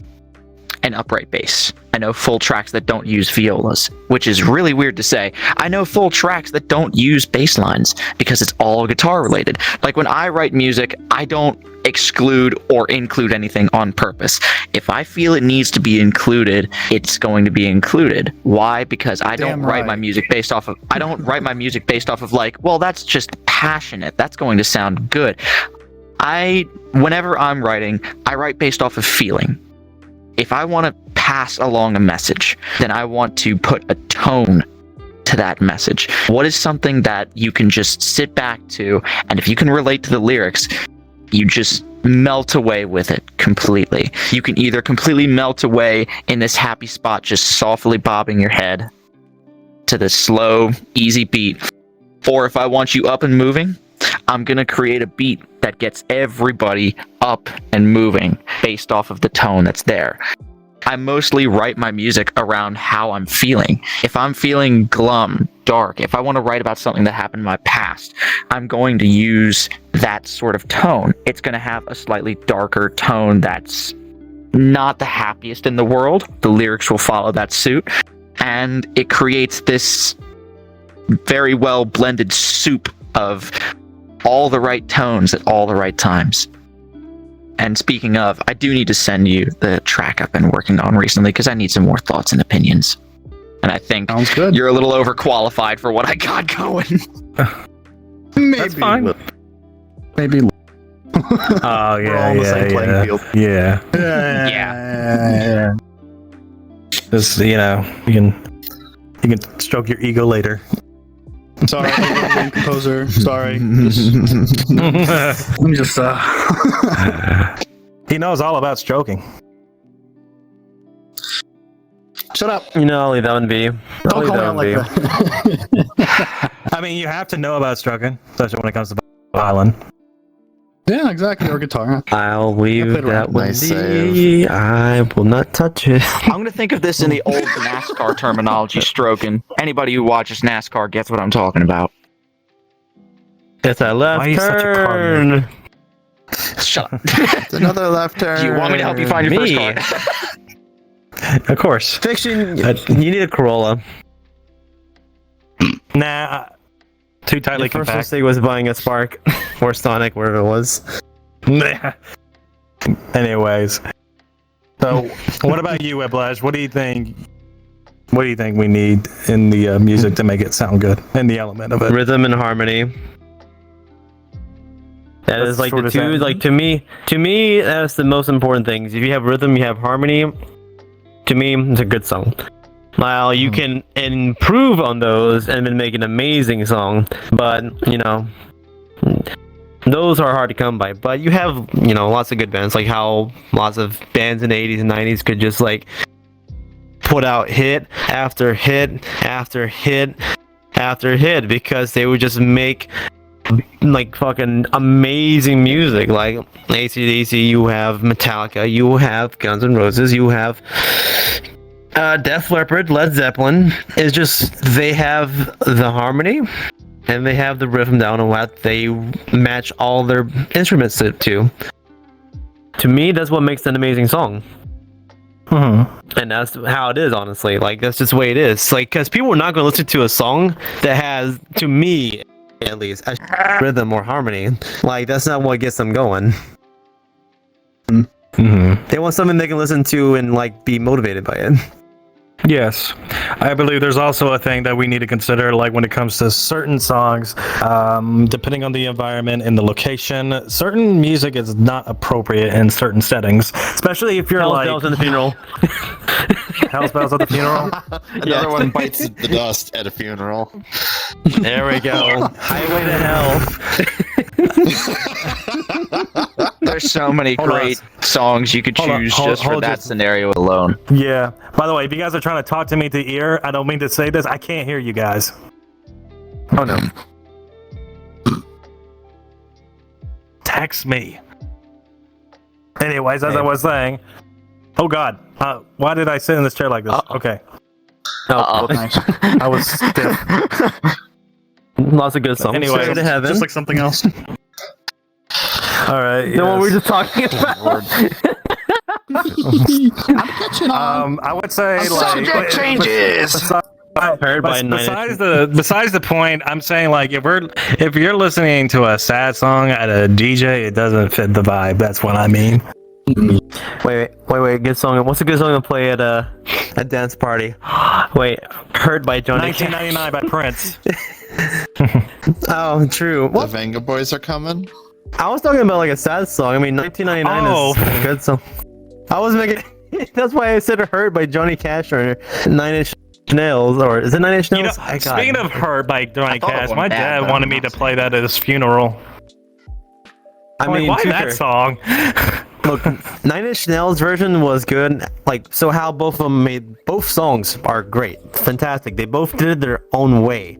upright bass. I know full tracks that don't use violas, which is really weird to say. I know full tracks that don't use bass lines because it's all guitar related. Like, when I write music, I don't exclude or include anything on purpose. If I feel it needs to be included, it's going to be included. Why? Because I don't write my music based off of like, well, that's just passionate. That's going to sound good. Whenever I'm writing, I write based off of feeling. If I want to pass along a message, then I want to put a tone to that message. What is something that you can just sit back to, and if you can relate to the lyrics, you just melt away with it completely. You can either completely melt away in this happy spot, just softly bobbing your head to the slow, easy beat, or if I want you up and moving, I'm going to create a beat that gets everybody up and moving based off of the tone that's there. I mostly write my music around how I'm feeling. If I'm feeling glum, dark, if I want to write about something that happened in my past, I'm going to use that sort of tone. It's going to have a slightly darker tone that's not the happiest in the world. The lyrics will follow that suit. And it creates this very well blended soup of all the right tones at all the right times. And speaking of, I do need to send you the track I've been working on recently because I need some more thoughts and opinions. and I think Sounds good. you're a little overqualified for what I got going. Maybe. That's fine. Maybe. Oh We're all on the same playing field. Yeah. Yeah. Just you can stroke your ego later. Sorry, game composer. Sorry. I'm just. He knows all about stroking. Shut up. I'll leave that one be. Don't call me out like that. I mean, you have to know about stroking, especially when it comes to violin. Yeah, exactly. Or guitar. I'll leave played that around. one Nice be. I will not touch it. I'm gonna think of this in the old NASCAR terminology, stroking. Anybody who watches NASCAR gets what I'm talking about. It's a left Why are you such a turn. Shut up. It's another left turn. Do you want me to help you find your Me? first car? Of course. Fiction. You need a Corolla. Nah. Too tightly Your first compact. mistake was buying a Spark or Sonic, wherever it was. Anyways, so what about you, Whiplash? What do you think? What do you think we need in the music to make it sound good? In the element of it. Rhythm and harmony. That That's is like sort the of two. that. Like to me, that's the most important things. If you have rhythm, you have harmony. To me, it's a good song. While you can improve on those and then make an amazing song, but those are hard to come by. But you have lots of good bands, like how lots of bands in the 80s and 90s could just like put out hit after hit after hit after hit because they would just make like fucking amazing music. Like AC/DC, you have Metallica, you have Guns N' Roses, you have Def Leppard, Led Zeppelin. Is just they have the harmony and they have the rhythm down and what they match all their instruments to. To me, that's what makes an amazing song. And that's how it is, honestly. Like, that's just the way it is. Like, because people are not going to listen to a song that has, to me at least, a rhythm or harmony. Like, that's not what gets them going. They want something they can listen to and, like, be motivated by it. Yes, I believe there's also a thing that we need to consider, like when it comes to certain songs, depending on the environment and the location, certain music is not appropriate in certain settings, especially if you're Hell's like Bells in the Funeral. Hell's Bells at the funeral. Another one bites the dust at a funeral. There we go. Highway to Hell. There's so many Hold on. great songs you could Hold on, choose hold- just for hold that just- scenario alone. Yeah. By the way, if you guys are trying to talk to me to ear, I don't mean to say this. I can't hear you guys. Oh no. Text me. Anyways, as I was saying, oh God, why did I sit in this chair like this? Okay, Oh, Nice. I was stiff. lots of good songs. Anyway, Straight to heaven. Just like something else. All right. the one we were yes. just talking about. I'm catching on. I would say Subject changes. Heard by Besides the point, I'm saying like if you're listening to a sad song at a DJ, it doesn't fit the vibe. That's what I mean. Wait. Good song. What's a good song to play at a dance party? Wait, Heard by Johnny 1999 by Prince. Oh, true. The Venga Boys are coming. I was talking about like a sad song. I mean, 1999 is a good song. I was making. That's why I said Heard by Johnny Cash or Nine Inch Nails, or is it Nine Inch You Nails? know, speaking of Hurt by Johnny thought it Cash, wasn't my bad, dad but wanted I'm me not to play that at his funeral. I mean, why to that fair, song? Look, Nine Inch Nails version was good. Like, so how both of them made both songs are great, fantastic. They both did it their own way.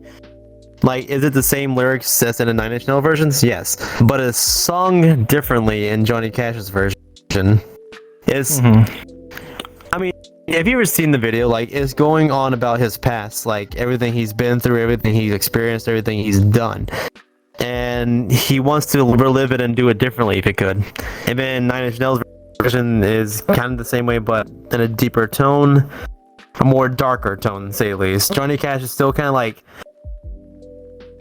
Like, is it the same lyrics as in the Nine Inch Nails versions? Yes, but it's sung differently in Johnny Cash's version. It's, I mean, have you ever seen the video? Like, it's going on about his past, like everything he's been through, everything he's experienced, everything he's done. And he wants to relive it and do it differently if he could. And then Nine Inch Nails version is kind of the same way, but in a deeper tone, a more darker tone, to say at least. Johnny Cash is still kind of like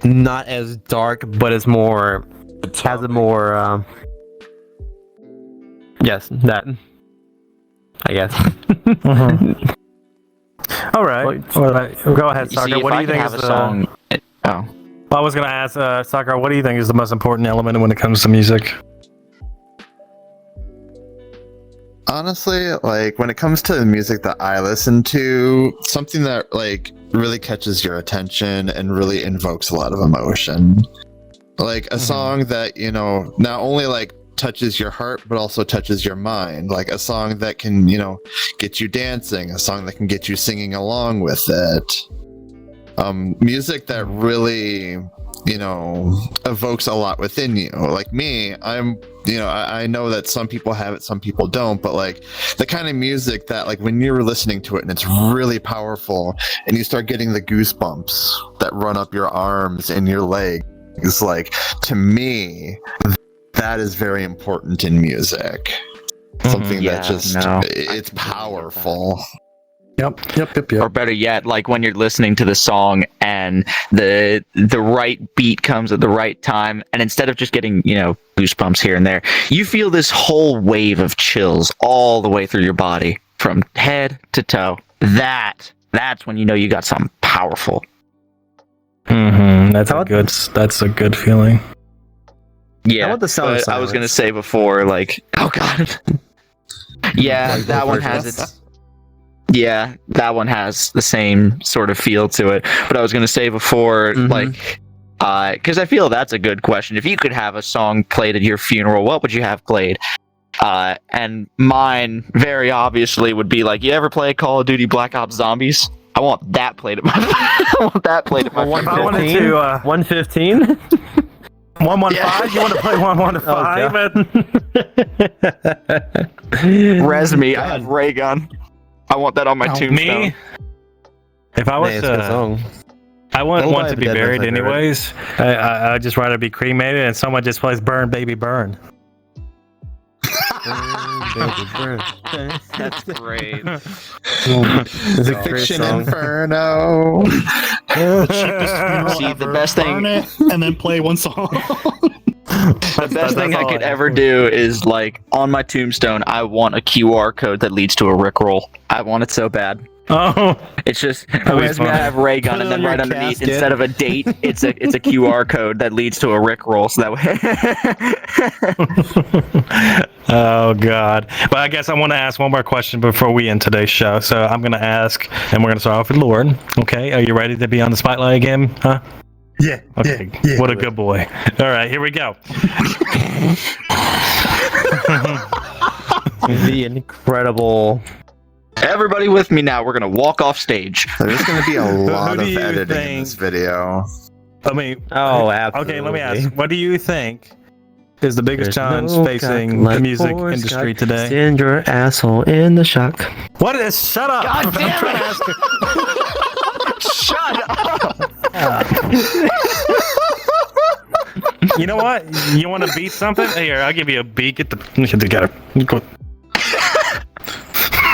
not as dark, but it's more has a more yes, that I guess. All right. Go ahead, See, Soccer. if What do I you could think have is a song. Oh. I was going to ask Soccer, what do you think is the most important element when it comes to music? Honestly, like when it comes to the music that I listen to, something that like really catches your attention and really invokes a lot of emotion. Like a song that, you know, not only like touches your heart but also touches your mind. Like a song that can, you know, get you dancing, a song that can get you singing along with it. Music that really, you know, evokes a lot within you. Like me, I know that some people have it, some people don't, but like the kind of music that like when you're listening to it and it's really powerful and you start getting the goosebumps that run up your arms and your legs, like to me, that is very important in music. Something that just, it's powerful. Yep. Or better yet, like when you're listening to the song and the right beat comes at the right time, and instead of just getting, you know, goosebumps here and there, you feel this whole wave of chills all the way through your body from head to toe. That's when you know you got something powerful. That's a good feeling. Yeah, How about the sound of but I was silence? gonna say before, like, oh god, yeah, Like that one has its. Yeah, that one has the same sort of feel to it. But I was gonna say before, like, because I feel that's a good question. If you could have a song played at your funeral, what would you have played? And mine, very obviously, would be like, you ever play Call of Duty Black Ops Zombies? I want that played at my. I want that played at my. If I wanted to 115? 115, you want to play 115? Res me, I have ray gun. I want that on my tombstone. Me? If I was I wouldn't want to be buried anyways. I'd just rather be cremated and someone just plays Burn Baby Burn. That's great. It's a great Fiction song. Inferno. See, the best thing, Burn it, and then play one song. the best thing I could ever do is like on my tombstone, I want a QR code that leads to a Rickroll. I want it so bad. Oh, It's just be reminds me I fun. have ray gun, Put and it then on right your underneath, casket. instead of a date, it's a QR code that leads to a Rickroll. So that way. oh God. But I guess I want to ask one more question before we end today's show. So I'm going to ask, and we're going to start off with Lord. Okay, are you ready to be on the spotlight again? Huh? Yeah. Okay. What a good boy. All right, here we go. The incredible. Everybody with me now. We're gonna walk off stage. There's going to be a lot do of you editing in think- this video. I mean, Oh, absolutely. okay, let me ask. What do you think is the biggest challenge no facing cock the music like Forrest industry Gump. today? Send your asshole in the shock. What is? Shut up! God I'm damn trying it. to ask you- Shut up! You know what? You want to beat something? Here, I'll give you a beat. Get together. Go.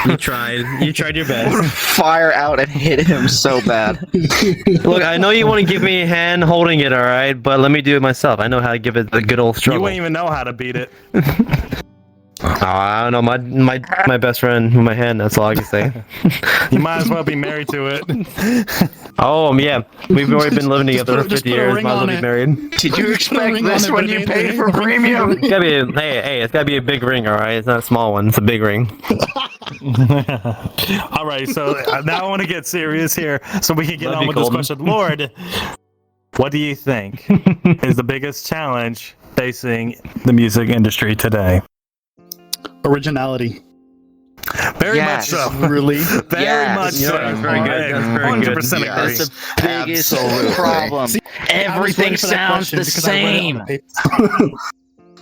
You tried. You tried your best. Fire out and hit him so bad. Look, I know you want to give me a hand holding it, all right, but let me do it myself. I know how to give it the good old You struggle. wouldn't even know how to beat it. Oh, I don't know. My best friend with my hand. That's all I can say. You might as well be married to it. Oh yeah, we've already been living together for just 50 put a years. ring Might as well on be it. married. Did you expect ring this on it, when but you it paid ain't for ring. premium? It's gotta be it's gotta be a big ring, all right. It's not a small one. It's a big ring. All right, so now I want to get serious here so we can get Love on you, with this Colton. question. Lord, what do you think is the biggest challenge facing the music industry today? Originality. Very Yes. much so. Really? Very Yes. much Yeah, so. that's very good. That's very good. 100% Yeah. agree. That's the biggest Absolutely. problem. See, I was Everything ready for that sounds question the because I read it on same. the paper.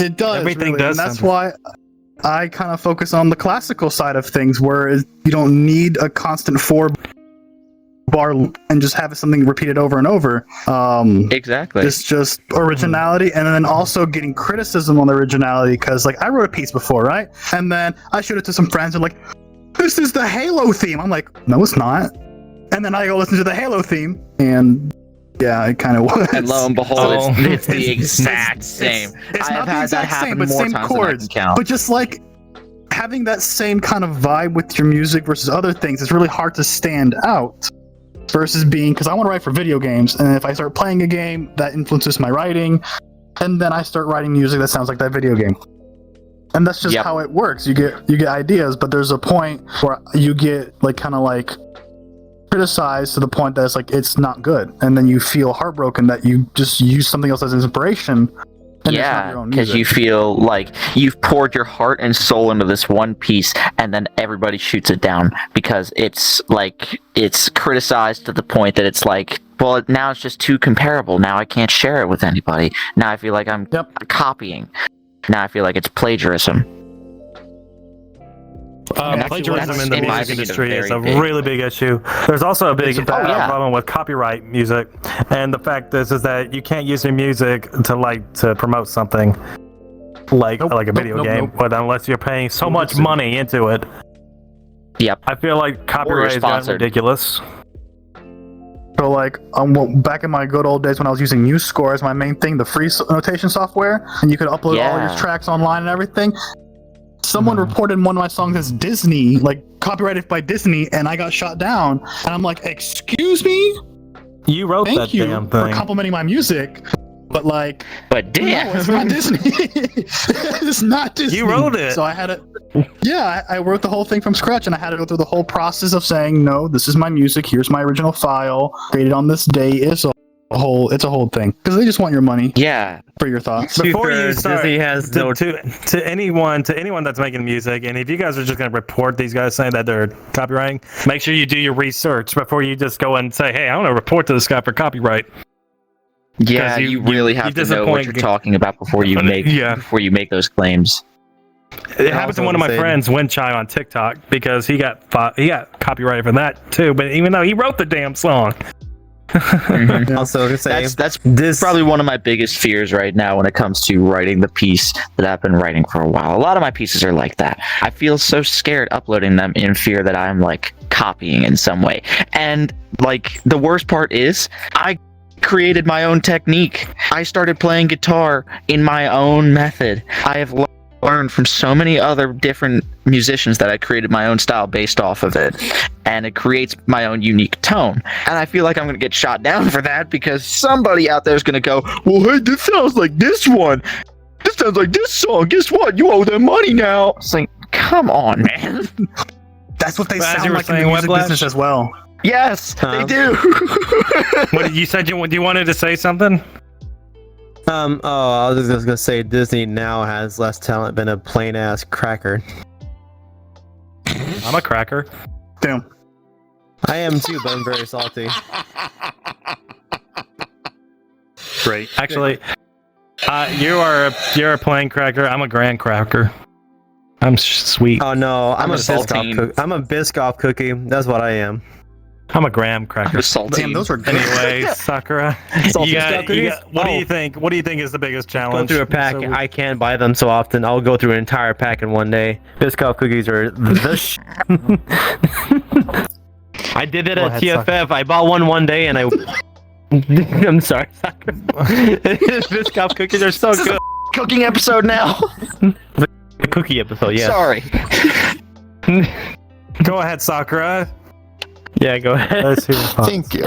It does. Everything really, does and that's sound- why I kind of focus on the classical side of things, where you don't need a constant 4-bar and just have something repeated over and over. Exactly. It's just originality, and then also getting criticism on the originality. Because like I wrote a piece before, right? And then I showed it to some friends, and like, this is the Halo theme. I'm like, no, it's not. And then I go listen to the Halo theme, and yeah, it kind of was. And lo and behold, Oh. it's the exact same. It's I not have the had that exact happen same, but more same times chords. than I can count. But just like having that same kind of vibe with your music versus other things, it's really hard to stand out. Versus being, because I want to write for video games, and if I start playing a game, that influences my writing, and then I start writing music that sounds like that video game. And that's just how it works. You get ideas, but there's a point where you get like kind of like criticized to the point that it's like it's not good, and then you feel heartbroken that you just use something else as inspiration. Yeah, because you feel like you've poured your heart and soul into this one piece, and then everybody shoots it down because it's like it's criticized to the point that it's like, well, now it's just too comparable. Now I can't share it with anybody. Now I feel like I'm copying. Now I feel like it's plagiarism. Plagiarism in the music industry is a really big issue. There's also a big problem with copyright music, and the fact is that you can't use your music to promote something like a video game, but unless you're paying so much money into it. Yep. I feel like copyright is gotten ridiculous. So like back in my good old days when I was using MuseScore as my main thing, the free notation software, and you could upload all your tracks online and everything. Someone reported one of my songs as Disney, like copyrighted by Disney, and I got shot down. And I'm like, excuse me? You wrote that damn thing. For complimenting my music, but damn, no, it's not Disney. It's not Disney. You wrote it. So I had it. Yeah, I wrote the whole thing from scratch, and I had to go through the whole process of saying, no, this is my music. Here's my original file, created on this day. It's a whole thing because they just want your money. Yeah. For your thoughts. Before you start, Disney has to anyone that's making music, and if you guys are just going to report these guys saying that they're copywriting, make sure you do your research before you just go and say, hey, I want to report to this guy for copyright. Yeah, you really have to know what you're talking about before you make those claims. It happened to one of my friends, Winchai, on TikTok, because he got copyrighted for that too. But even though he wrote the damn song. Also, to say that's probably one of my biggest fears right now when it comes to writing the piece that I've been writing for a while. A lot of my pieces are like that. I feel so scared uploading them in fear that I'm like copying in some way. And like the worst part is I created my own technique. I started playing guitar in my own method. I have learned from so many other different musicians that I created my own style based off of it, and it creates my own unique tone. And I feel like I'm gonna get shot down for that because somebody out there is gonna go, well, hey, this sounds like this one. This sounds like this song. Guess what? You owe them money now. It's like, come on, man. That's what they sound like in the music business as well. Yes, they do. What you said? You wanted to say something? I was just gonna say Disney now has less talent than a plain ass cracker. I'm a cracker. Damn. I am too, but I'm very salty. Great. Actually, you're a plain cracker. I'm a grand cracker. I'm sweet. Oh no, I'm a saltine. Biscoff cookie. I'm a Biscoff cookie. That's what I am. I'm a graham cracker. Damn, those were good. Anyway, Sakura, what do you think? What do you think is the biggest challenge? Go through a pack. I can't buy them so often. I'll go through an entire pack in one day. Biscoff cookies are the I did it at TFF. Sakura. I bought one day and I. I'm sorry, Sakura. Biscoff cookies are so good. Cooking episode now. The cookie episode, yeah. Sorry. Go ahead, Sakura. Yeah, go ahead. Thank you.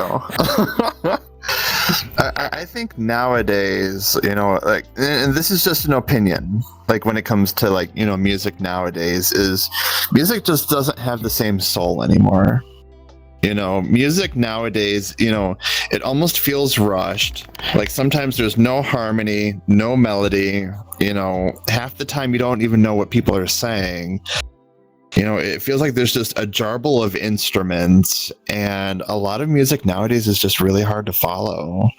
I think nowadays, like, and this is just an opinion, like when it comes to like, music nowadays, is music just doesn't have the same soul anymore. Music nowadays, it almost feels rushed. Like sometimes there's no harmony, no melody, half the time you don't even know what people are saying. It feels like there's just a jarble of instruments, and a lot of music nowadays is just really hard to follow.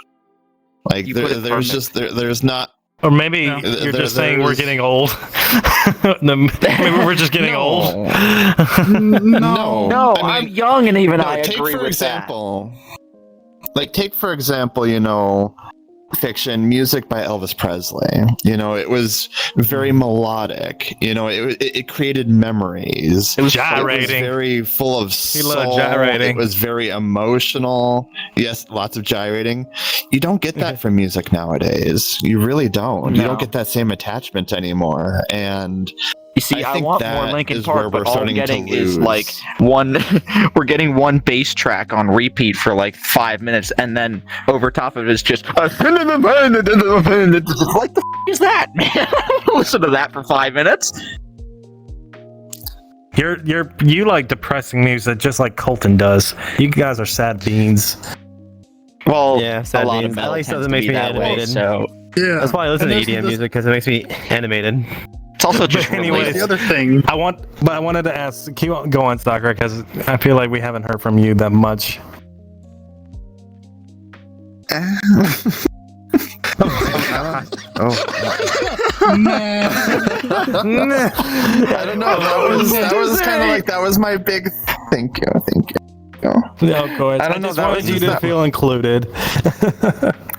Like there's not. Or maybe you're just saying we're getting old. Maybe we're just getting old. No, I'm young, and even I agree with that. Take for example, Fiction music by Elvis Presley. It was very melodic. It created memories. It was gyrating. It was very full of soul. It was very emotional. Yes, lots of gyrating. You don't get that from music nowadays. You really don't. No. You don't get that same attachment anymore. And You see, I I think want more that Linkin is where Park, we're but all I'm starting to getting is lose. like one. We're getting one bass track on repeat for like 5 minutes, and then over top of it is just like the f- is that, man? Listen to that for 5 minutes. You like depressing music just like Colton does. You guys are sad beans. Well, Yeah, a sad lot beans. of I metal like stuff tends that to makes be me that way, animated. so Yeah. That's why I listen to And EDM music, because it makes me animated. it's also just anyways, The relatable. other thing, I wanted to ask, keep on going, Stalker, because I feel like we haven't heard from you that much. Oh, I don't know. That was kind of like that was my big. Thank you. No, of course. I I don't know, just that wanted was you just to that- feel included.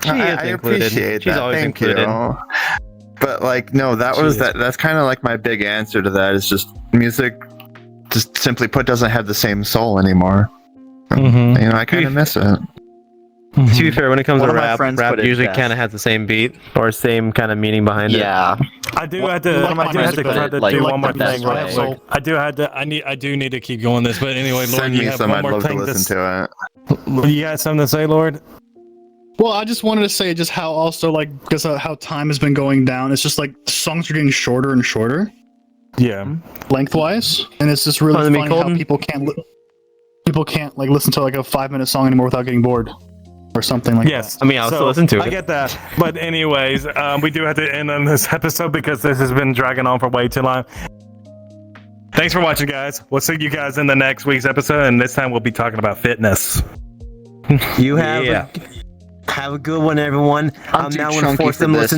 She is I included. appreciate She's that. always Thank included. you. But like, no, that was Jeez. that's kind of like my big answer to that. Is just music, just simply put, doesn't have the same soul anymore. Mhm. You know, I kind of miss it. To be fair, when it comes One to of my rap, friends rap put it usually best. kind of has the same beat or same kind of meaning behind it. Yeah, I do One- have to. one of my I do have to, friends put try it, to like, do like one more the best thing. Real way. quick. I do need to keep going this, but anyway, Lord, Send you me have some. one I'd more love to thing listen to it. You got something to say, Lord? well, I just wanted to say just how also like because how time has been going down. It's just like songs are getting shorter and shorter Yeah. lengthwise, and it's just really Oh, let me funny call how them. people can't like listen to like a 5-minute song anymore without getting bored or something like Yes. I mean, I'll still listen to I it. get that. But anyways, we do have to end on this episode because this has been dragging on for way too long. Thanks for watching, guys. We'll see you guys in the next week's episode, and this time we'll be talking about fitness. You have a good one, everyone. I'm too now going to chunky force for them to this. listen